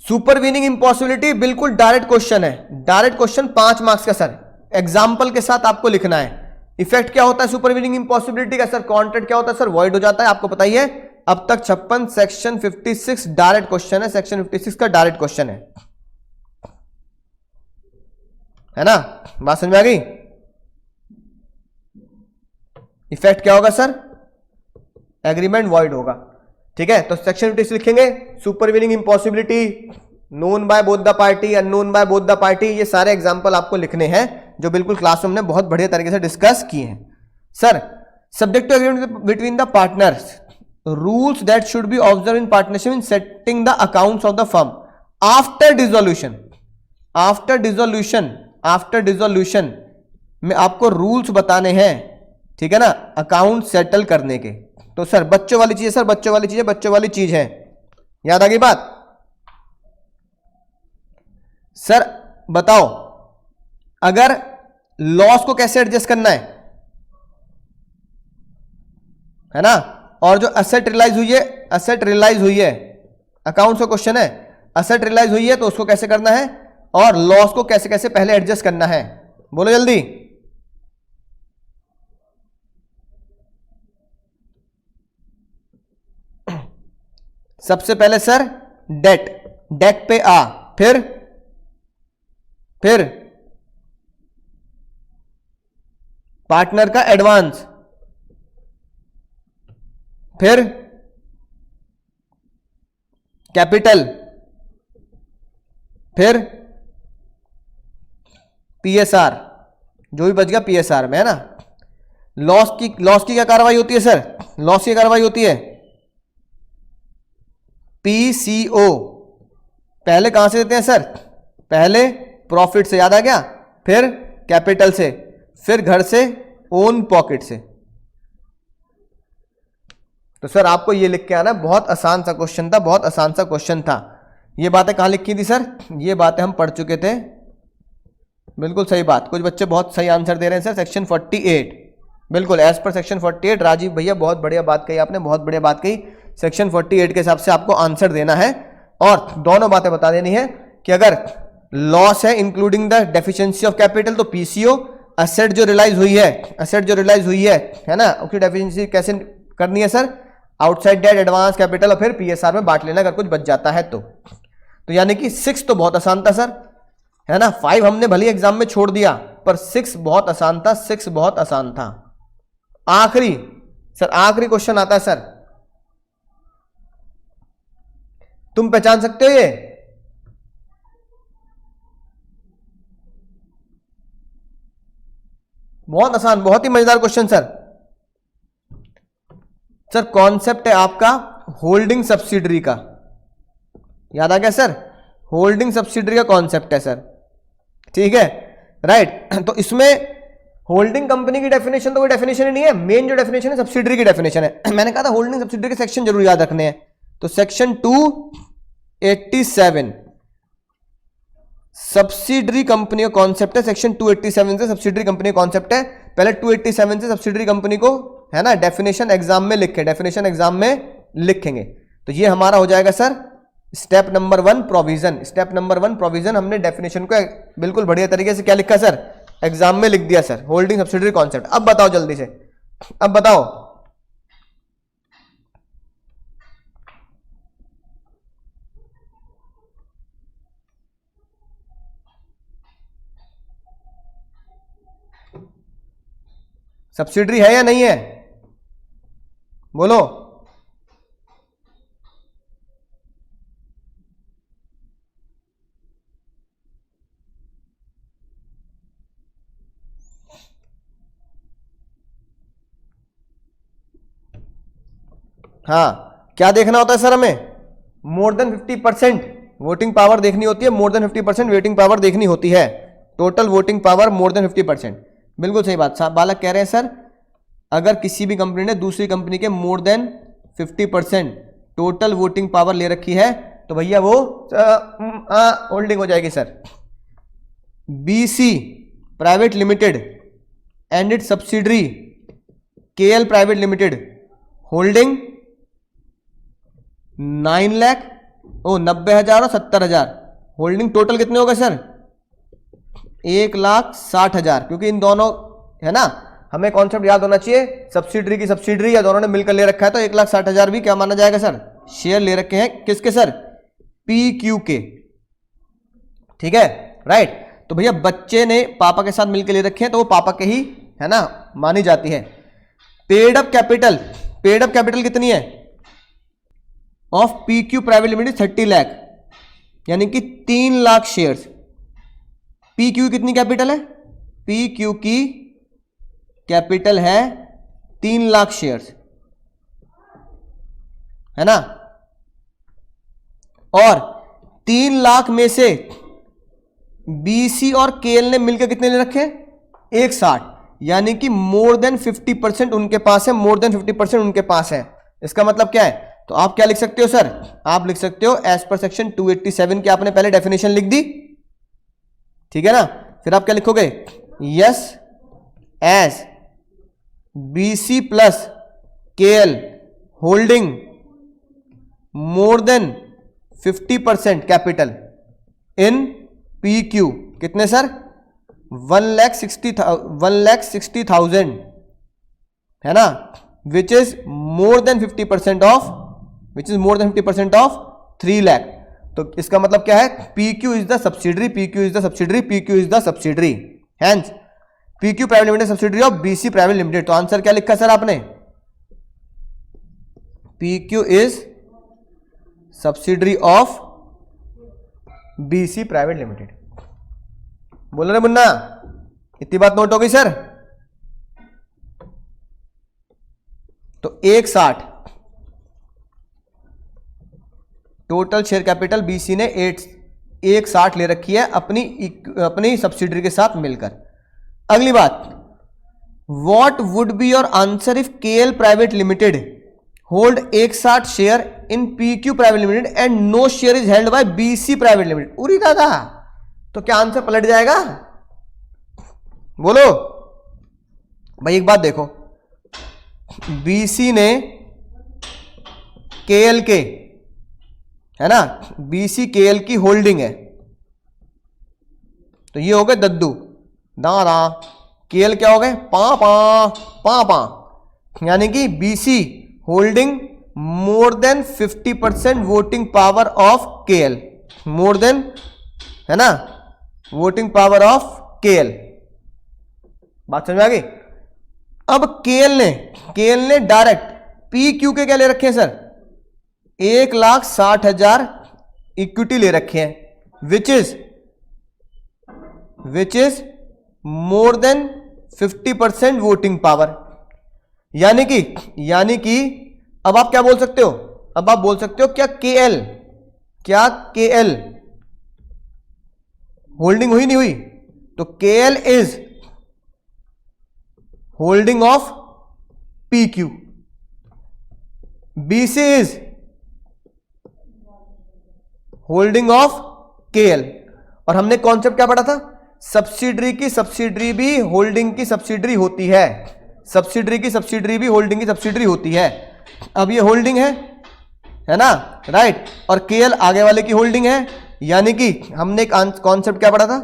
सुपरवीनिंग इंपॉसिबिलिटी, बिल्कुल डायरेक्ट क्वेश्चन है, डायरेक्ट क्वेश्चन 5 मार्क्स का सर, एग्जाम्पल के साथ आपको लिखना है। इफेक्ट क्या होता है सुपरवीनिंग इंपॉसिबिलिटी का सर, कॉन्ट्रैक्ट क्या होता है सर, वॉइड हो जाता है, आपको पता ही है। अब तक 56 सेक्शन 56 डायरेक्ट क्वेश्चन है, सेक्शन 56 का डायरेक्ट क्वेश्चन है ना, बात समझ में आ गई। इफेक्ट क्या होगा सर, एग्रीमेंट वॉइड होगा, ठीक है। तो सेक्शन 56 लिखेंगे, supervening impossibility, known by both the party, unknown by both the party, ये सारे एग्जांपल आपको लिखने हैं जो बिल्कुल क्लासरूम में बहुत बढ़िया तरीके से डिस्कस किए हैं। Sir subject to agreement between the partners, rules that should be observe in partnership in setting the accounts of the firm after dissolution, after dissolution में आपको रूल्स बताने हैं, ठीक है ना, अकाउंट सेटल करने के। तो सर बच्चों वाली चीज है सर, बच्चों वाली चीज है, बच्चों वाली चीज है, याद आ गई बात। सर बताओ अगर लॉस को कैसे एडजस्ट करना है ना, और जो असेट रियलाइज हुई है, अकाउंट्स का क्वेश्चन है, असेट रियलाइज हुई है तो उसको कैसे करना है, और लॉस को कैसे कैसे पहले एडजस्ट करना है, बोलो जल्दी। सबसे पहले सर डेट पे आ, फिर पार्टनर का एडवांस, फिर कैपिटल, फिर पीएसआर, जो भी बच गया पीएसआर में, है ना। लॉस की क्या कार्रवाई होती है सर, लॉस की कार्रवाई होती है पीसीओ, पहले कहां से देते हैं सर, पहले प्रॉफिट से, याद आ गया, फिर कैपिटल से, फिर घर से, ओन पॉकेट से। तो सर आपको ये लिख के आना, बहुत आसान सा क्वेश्चन था, बहुत आसान सा क्वेश्चन था। ये बातें कहां लिखी थी सर, ये बातें हम पढ़ चुके थे, बिल्कुल सही बात। कुछ बच्चे बहुत सही आंसर दे रहे हैं सर, सेक्शन 48, बिल्कुल एज पर सेक्शन 48। राजीव भैया बहुत बढ़िया बात कही आपने, बहुत बढ़िया बात कही, सेक्शन 48 के हिसाब से आपको आंसर देना है, और दोनों बातें बता देनी है कि अगर लॉस है including the deficiency of capital तो पीसीओ, असेट जो रियलाइज हुई है, असेट जो रियलाइज हुई है ना, उसकी डेफिशिएंसी कैसे करनी है sir? Outside debt, advance capital और फिर पीएसआर में बांट लेना अगर कुछ बच जाता है तो यानी कि 6 तो बहुत आसान था सर, है ना। 5 हमने भले एग्जाम में छोड़ दिया, पर 6 बहुत आसान था, 6 बहुत आसान था। आखिरी सर, आखिरी क्वेश्चन आता है सर, तुम पहचान सकते हो ये? बहुत आसान, बहुत ही मजेदार क्वेश्चन सर। सर कॉन्सेप्ट है आपका होल्डिंग सब्सिडरी का, याद आ गया सर? होल्डिंग सब्सिडरी का कॉन्सेप्ट है सर, ठीक है, राइट। तो इसमें होल्डिंग कंपनी की डेफिनेशन तो कोई डेफिनेशन ही नहीं है, मेन जो डेफिनेशन है सब्सिडरी की डेफिनेशन है। मैंने कहा था होल्डिंग सब्सिडरी के सेक्शन जरूर याद रखने हैं, तो सेक्शन 287 सब्सिडरी कंपनी का कॉन्सेप्ट है। सेक्शन 287 से सब्सिडरी कंपनी का कॉन्सेप्ट है। पहले 287 से सब्सिडरी कंपनी को, है ना, डेफिनेशन एग्जाम में लिखे, डेफिनेशन एग्जाम में लिखेंगे। तो ये हमारा हो जाएगा sir step number 1 provision. Step number 1 provision, हमने डेफिनेशन को बिल्कुल बढ़िया तरीके से क्या लिखा सर? एग्जाम में लिख दिया सर, होल्डिंग सब्सिडरी कॉन्सेप्ट। अब बताओ जल्दी से, अब बताओ सब्सिडरी है या नहीं है? बोलो। हाँ, क्या देखना होता है सर हमें? मोर देन 50% वोटिंग पावर देखनी होती है, मोर देन 50% वोटिंग पावर देखनी होती है, total voting power more than 50%। बिल्कुल सही बात बालक कह रहे हैं सर, अगर किसी भी कंपनी ने दूसरी कंपनी के मोर देन 50% टोटल वोटिंग पावर ले रखी है तो भैया वो होल्डिंग हो जाएगी sir. BC private limited and it subsidiary KL private limited holding 9 lakh 90,000 और 70,000, होल्डिंग टोटल कितने होगा सर? 1,60,000, क्योंकि इन दोनों, है ना, हमें कॉन्सेप्ट याद होना चाहिए, सब्सिडरी की सब्सिडरी या दोनों ने मिलकर ले रखा है तो 1,60,000 भी क्या माना जाएगा सर? शेयर ले रखे हैं किसके सर? PQ के, ठीक है, राइट। तो भैया बच्चे ने पापा के साथ मिलकर ले रखे हैं तो वो पापा के ही, है ना, मानी जाती है। Paid up capital, paid up capital कितनी है of PQ private limited? 30 lakh, यानी कि 3 लाख शेयर्स। PQ कितनी कैपिटल है? PQ की कैपिटल है 3 लाख शेयर्स, है ना, और 3 लाख में से BC और KL ने मिलकर कितने ले रखे? 160, यानी कि मोर देन 50% उनके पास है, मोर देन 50% उनके पास है। इसका मतलब क्या है? तो आप क्या लिख सकते हो सर? आप लिख सकते हो एज पर सेक्शन 287 की आपने पहले डेफिनेशन लिख दी, ठीक है ना, फिर आप क्या लिखोगे? Yes as BC plus KL holding more than 50% capital in PQ, कितने सर? 1,60,000, है ना, which is more than 50% of, which is more than 50% of 3 lakh. तो इसका मतलब क्या है? PQ is the subsidiary, PQ is the subsidiary, PQ is the subsidiary, hence PQ private limited subsidiary of BC private limited. तो answer क्या लिखा sir आपने? PQ is subsidiary of BC private limited. बोलो रे मुन्ना, इतनी बात नोट हो गई सर? तो 160 टोटल शेयर कैपिटल BC ने 160 ले रखी है अपनी सब्सिडरी के साथ मिलकर। अगली बात, what would be your answer if KL private limited hold 160 share in PQ private limited and no share is held by BC private limited? उरी दादा, तो क्या आंसर पलट जाएगा? बोलो भाई, एक बात देखो, BC ने KL के, है ना, BC KL की होल्डिंग है, तो ये हो गए दद्दू दादा, केएल क्या हो गए, पा पा पा पा, यानी कि BC holding more than 50% voting power of KL, more than, है ना, वोटिंग पावर ऑफ केएल। बात समझ में आ गई। अब केएल ने डायरेक्ट पी क्यू के क्या ले रखे हैं सर, 1,60,000 इक्विटी ले रखे हैं, विच is more than 50% voting power. यानी कि अब आप क्या बोल सकते हो, अब आप बोल सकते हो क्या केएल होल्डिंग हुई नहीं हुई, तो KL is holding of P Q, BC is holding of KL. और हमने कॉन्सेप्ट क्या पढ़ा था, सब्सिडरी की सब्सिडरी भी होल्डिंग की सब्सिडरी होती है, सब्सिडरी की सब्सिडरी भी होल्डिंग की सब्सिडरी होती है। अब ये होल्डिंग है ना, राइट, और केएल आगे वाले की होल्डिंग है, यानी कि हमने एक कॉन्सेप्ट क्या पढ़ा था,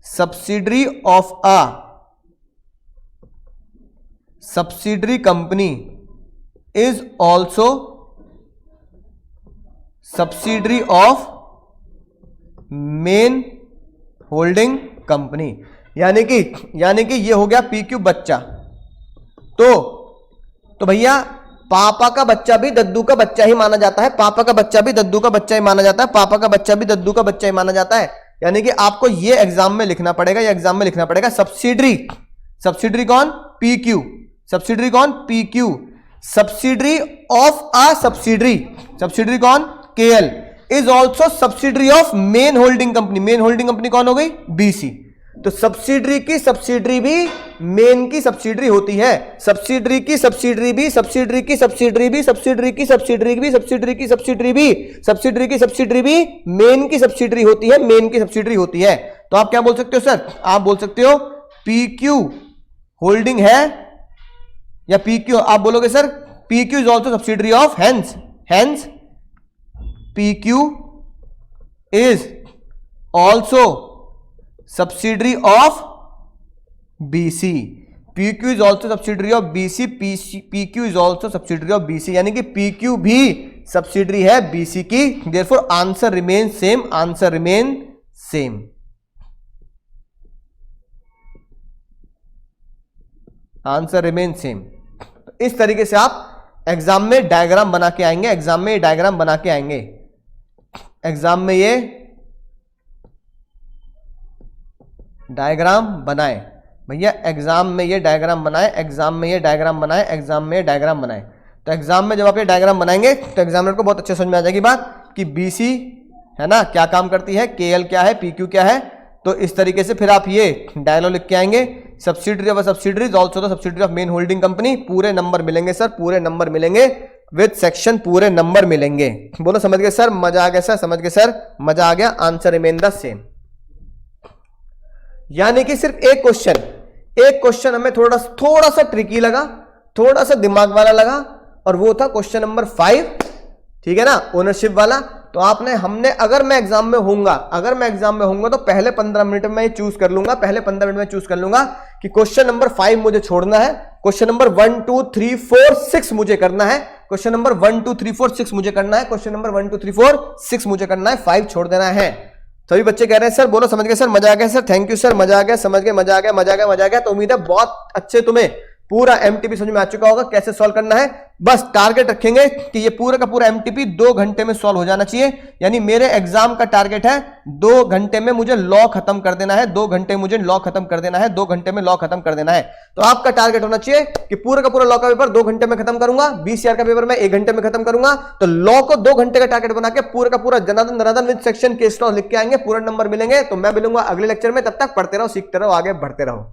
subsidiary of a subsidiary company is also subsidiary of main holding company. यानी कि ये हो गया पी क्यू बच्चा। तो भैया पापा का बच्चा भी दद्दू का बच्चा ही माना जाता है, पापा का बच्चा भी दद्दू का बच्चा ही माना जाता है, पापा का बच्चा भी दद्दू का बच्चा ही माना जाता है। यानी कि आपको ये एग्जाम में लिखना पड़ेगा, ये एग्जाम में लिखना पड़ेगा, सब्सिडरी कौन, पी क्यू, सब्सिडरी कौन, P Q, subsidiary of a subsidiary कौन, KL, is also subsidiary of main holding company, main holding company कौन हो गई, बीसी। तो सब्सिडरी की सब्सिडरी भी मेन की सब्सिडरी होती है, सब्सिडरी की सब्सिडरी भी, सब्सिडरी की सब्सिडरी भी, सब्सिडरी की सब्सिडरी भी, सब्सिडरी की सब्सिडरी भी, सब्सिडरी की सब्सिडरी भी मेन की सब्सिडरी होती है, मेन की सब्सिडरी होती है। तो आप क्या बोल सकते हो सर, आप बोल सकते हो पी क्यू होल्डिंग है, या पी क्यू आप बोलोगे sir P Q is also subsidiary of, hence P Q is also subsidiary of BC, P Q is also subsidiary of BC, P Q is also subsidiary of BC, यानी कि P Q भी subsidiary है BC की। Therefore answer remain same, answer remain same, answer remain same. इस तरीके से आप exam में डायग्राम बना के आएंगे, एग्जाम में ये डायग्राम बना के आएंगे, एग्जाम में ये डायग्राम बनाए भैया, एग्जाम में ये डायग्राम बनाए, एग्जाम में ये डायग्राम बनाए, एग्जाम में ये डायग्राम बनाए। तो एग्जाम में जब आप ये डायग्राम बनाएंगे तो एग्जामिनर को बहुत अच्छे समझ में आ जाएगी बात कि बीसी है ना क्या काम करती है, केएल क्या है, पीक्यू क्या है। तो इस तरीके से फिर आप ये डायलॉग लिख के आएंगे, subsidiary of subsidiary is also the subsidiary of main holding company. पूरे नंबर मिलेंगे सर, पूरे नंबर मिलेंगे विद सेक्शन, पूरे नंबर मिलेंगे। बोलो समझ गए सर, मजा आ गया सर, समझ गए सर, मजा आ गया। Answer remain the same. यानी कि सिर्फ एक क्वेश्चन हमें थोड़ा सा ट्रिकी लगा, थोड़ा सा दिमाग वाला लगा, और वो था क्वेश्चन नंबर 5, ठीक है ना, ओनरशिप वाला। तो अगर मैं एग्जाम में होऊंगा तो पहले 15 मिनट में चूज कर लूंगा, पहले 15 मिनट में चूज कर लूंगा कि क्वेश्चन नंबर 5 मुझे छोड़ना है, क्वेश्चन नंबर 1 2 3 4 6 मुझे करना है, क्वेश्चन नंबर 1 2 3 4 6 मुझे करना है, क्वेश्चन नंबर 1 2 3 4 6 मुझे करना है, 5 छोड़ देना है। सभी बच्चे कह रहे हैं सर बोलो समझ गए सर, मजा आ गया सर, थैंक यू सर, मजा आ गया, समझ गए, मजा आ गया, मजा आ गया, मजा आ गया। तो उम्मीद है बहुत अच्छे तुम्हें पूरा एमटीपी समझ में आ चुका होगा कैसे सॉल्व करना है। बस टारगेट रखेंगे कि ये पूरा का पूरा एमटीपी 2 घंटे में सॉल्व हो जाना चाहिए। यानी मेरे एग्जाम का टारगेट है 2 घंटे में मुझे लॉ खत्म कर देना है, 2 घंटे मुझे लॉ खत्म कर देना है, 2 घंटे में लॉ खत्म कर देना है। तो आपका टारगेट होना चाहिए कि पूरा का पूरा लॉ का पेपर 2 घंटे में खत्म करूंगा, 20 ईयर का पेपर मैं 1 घंटे में खत्म करूंगा। तो लॉ को 2 घंटे का टारगेट बना के पूरा का पूरा Janardan with section case law लिख के आएंगे, पूरा नंबर मिलेंगे। तो मैं मिलूंगा अगले लेक्चर में, तब तक पढ़ते रहो, सीखते रहो, आगे बढ़ते रहो।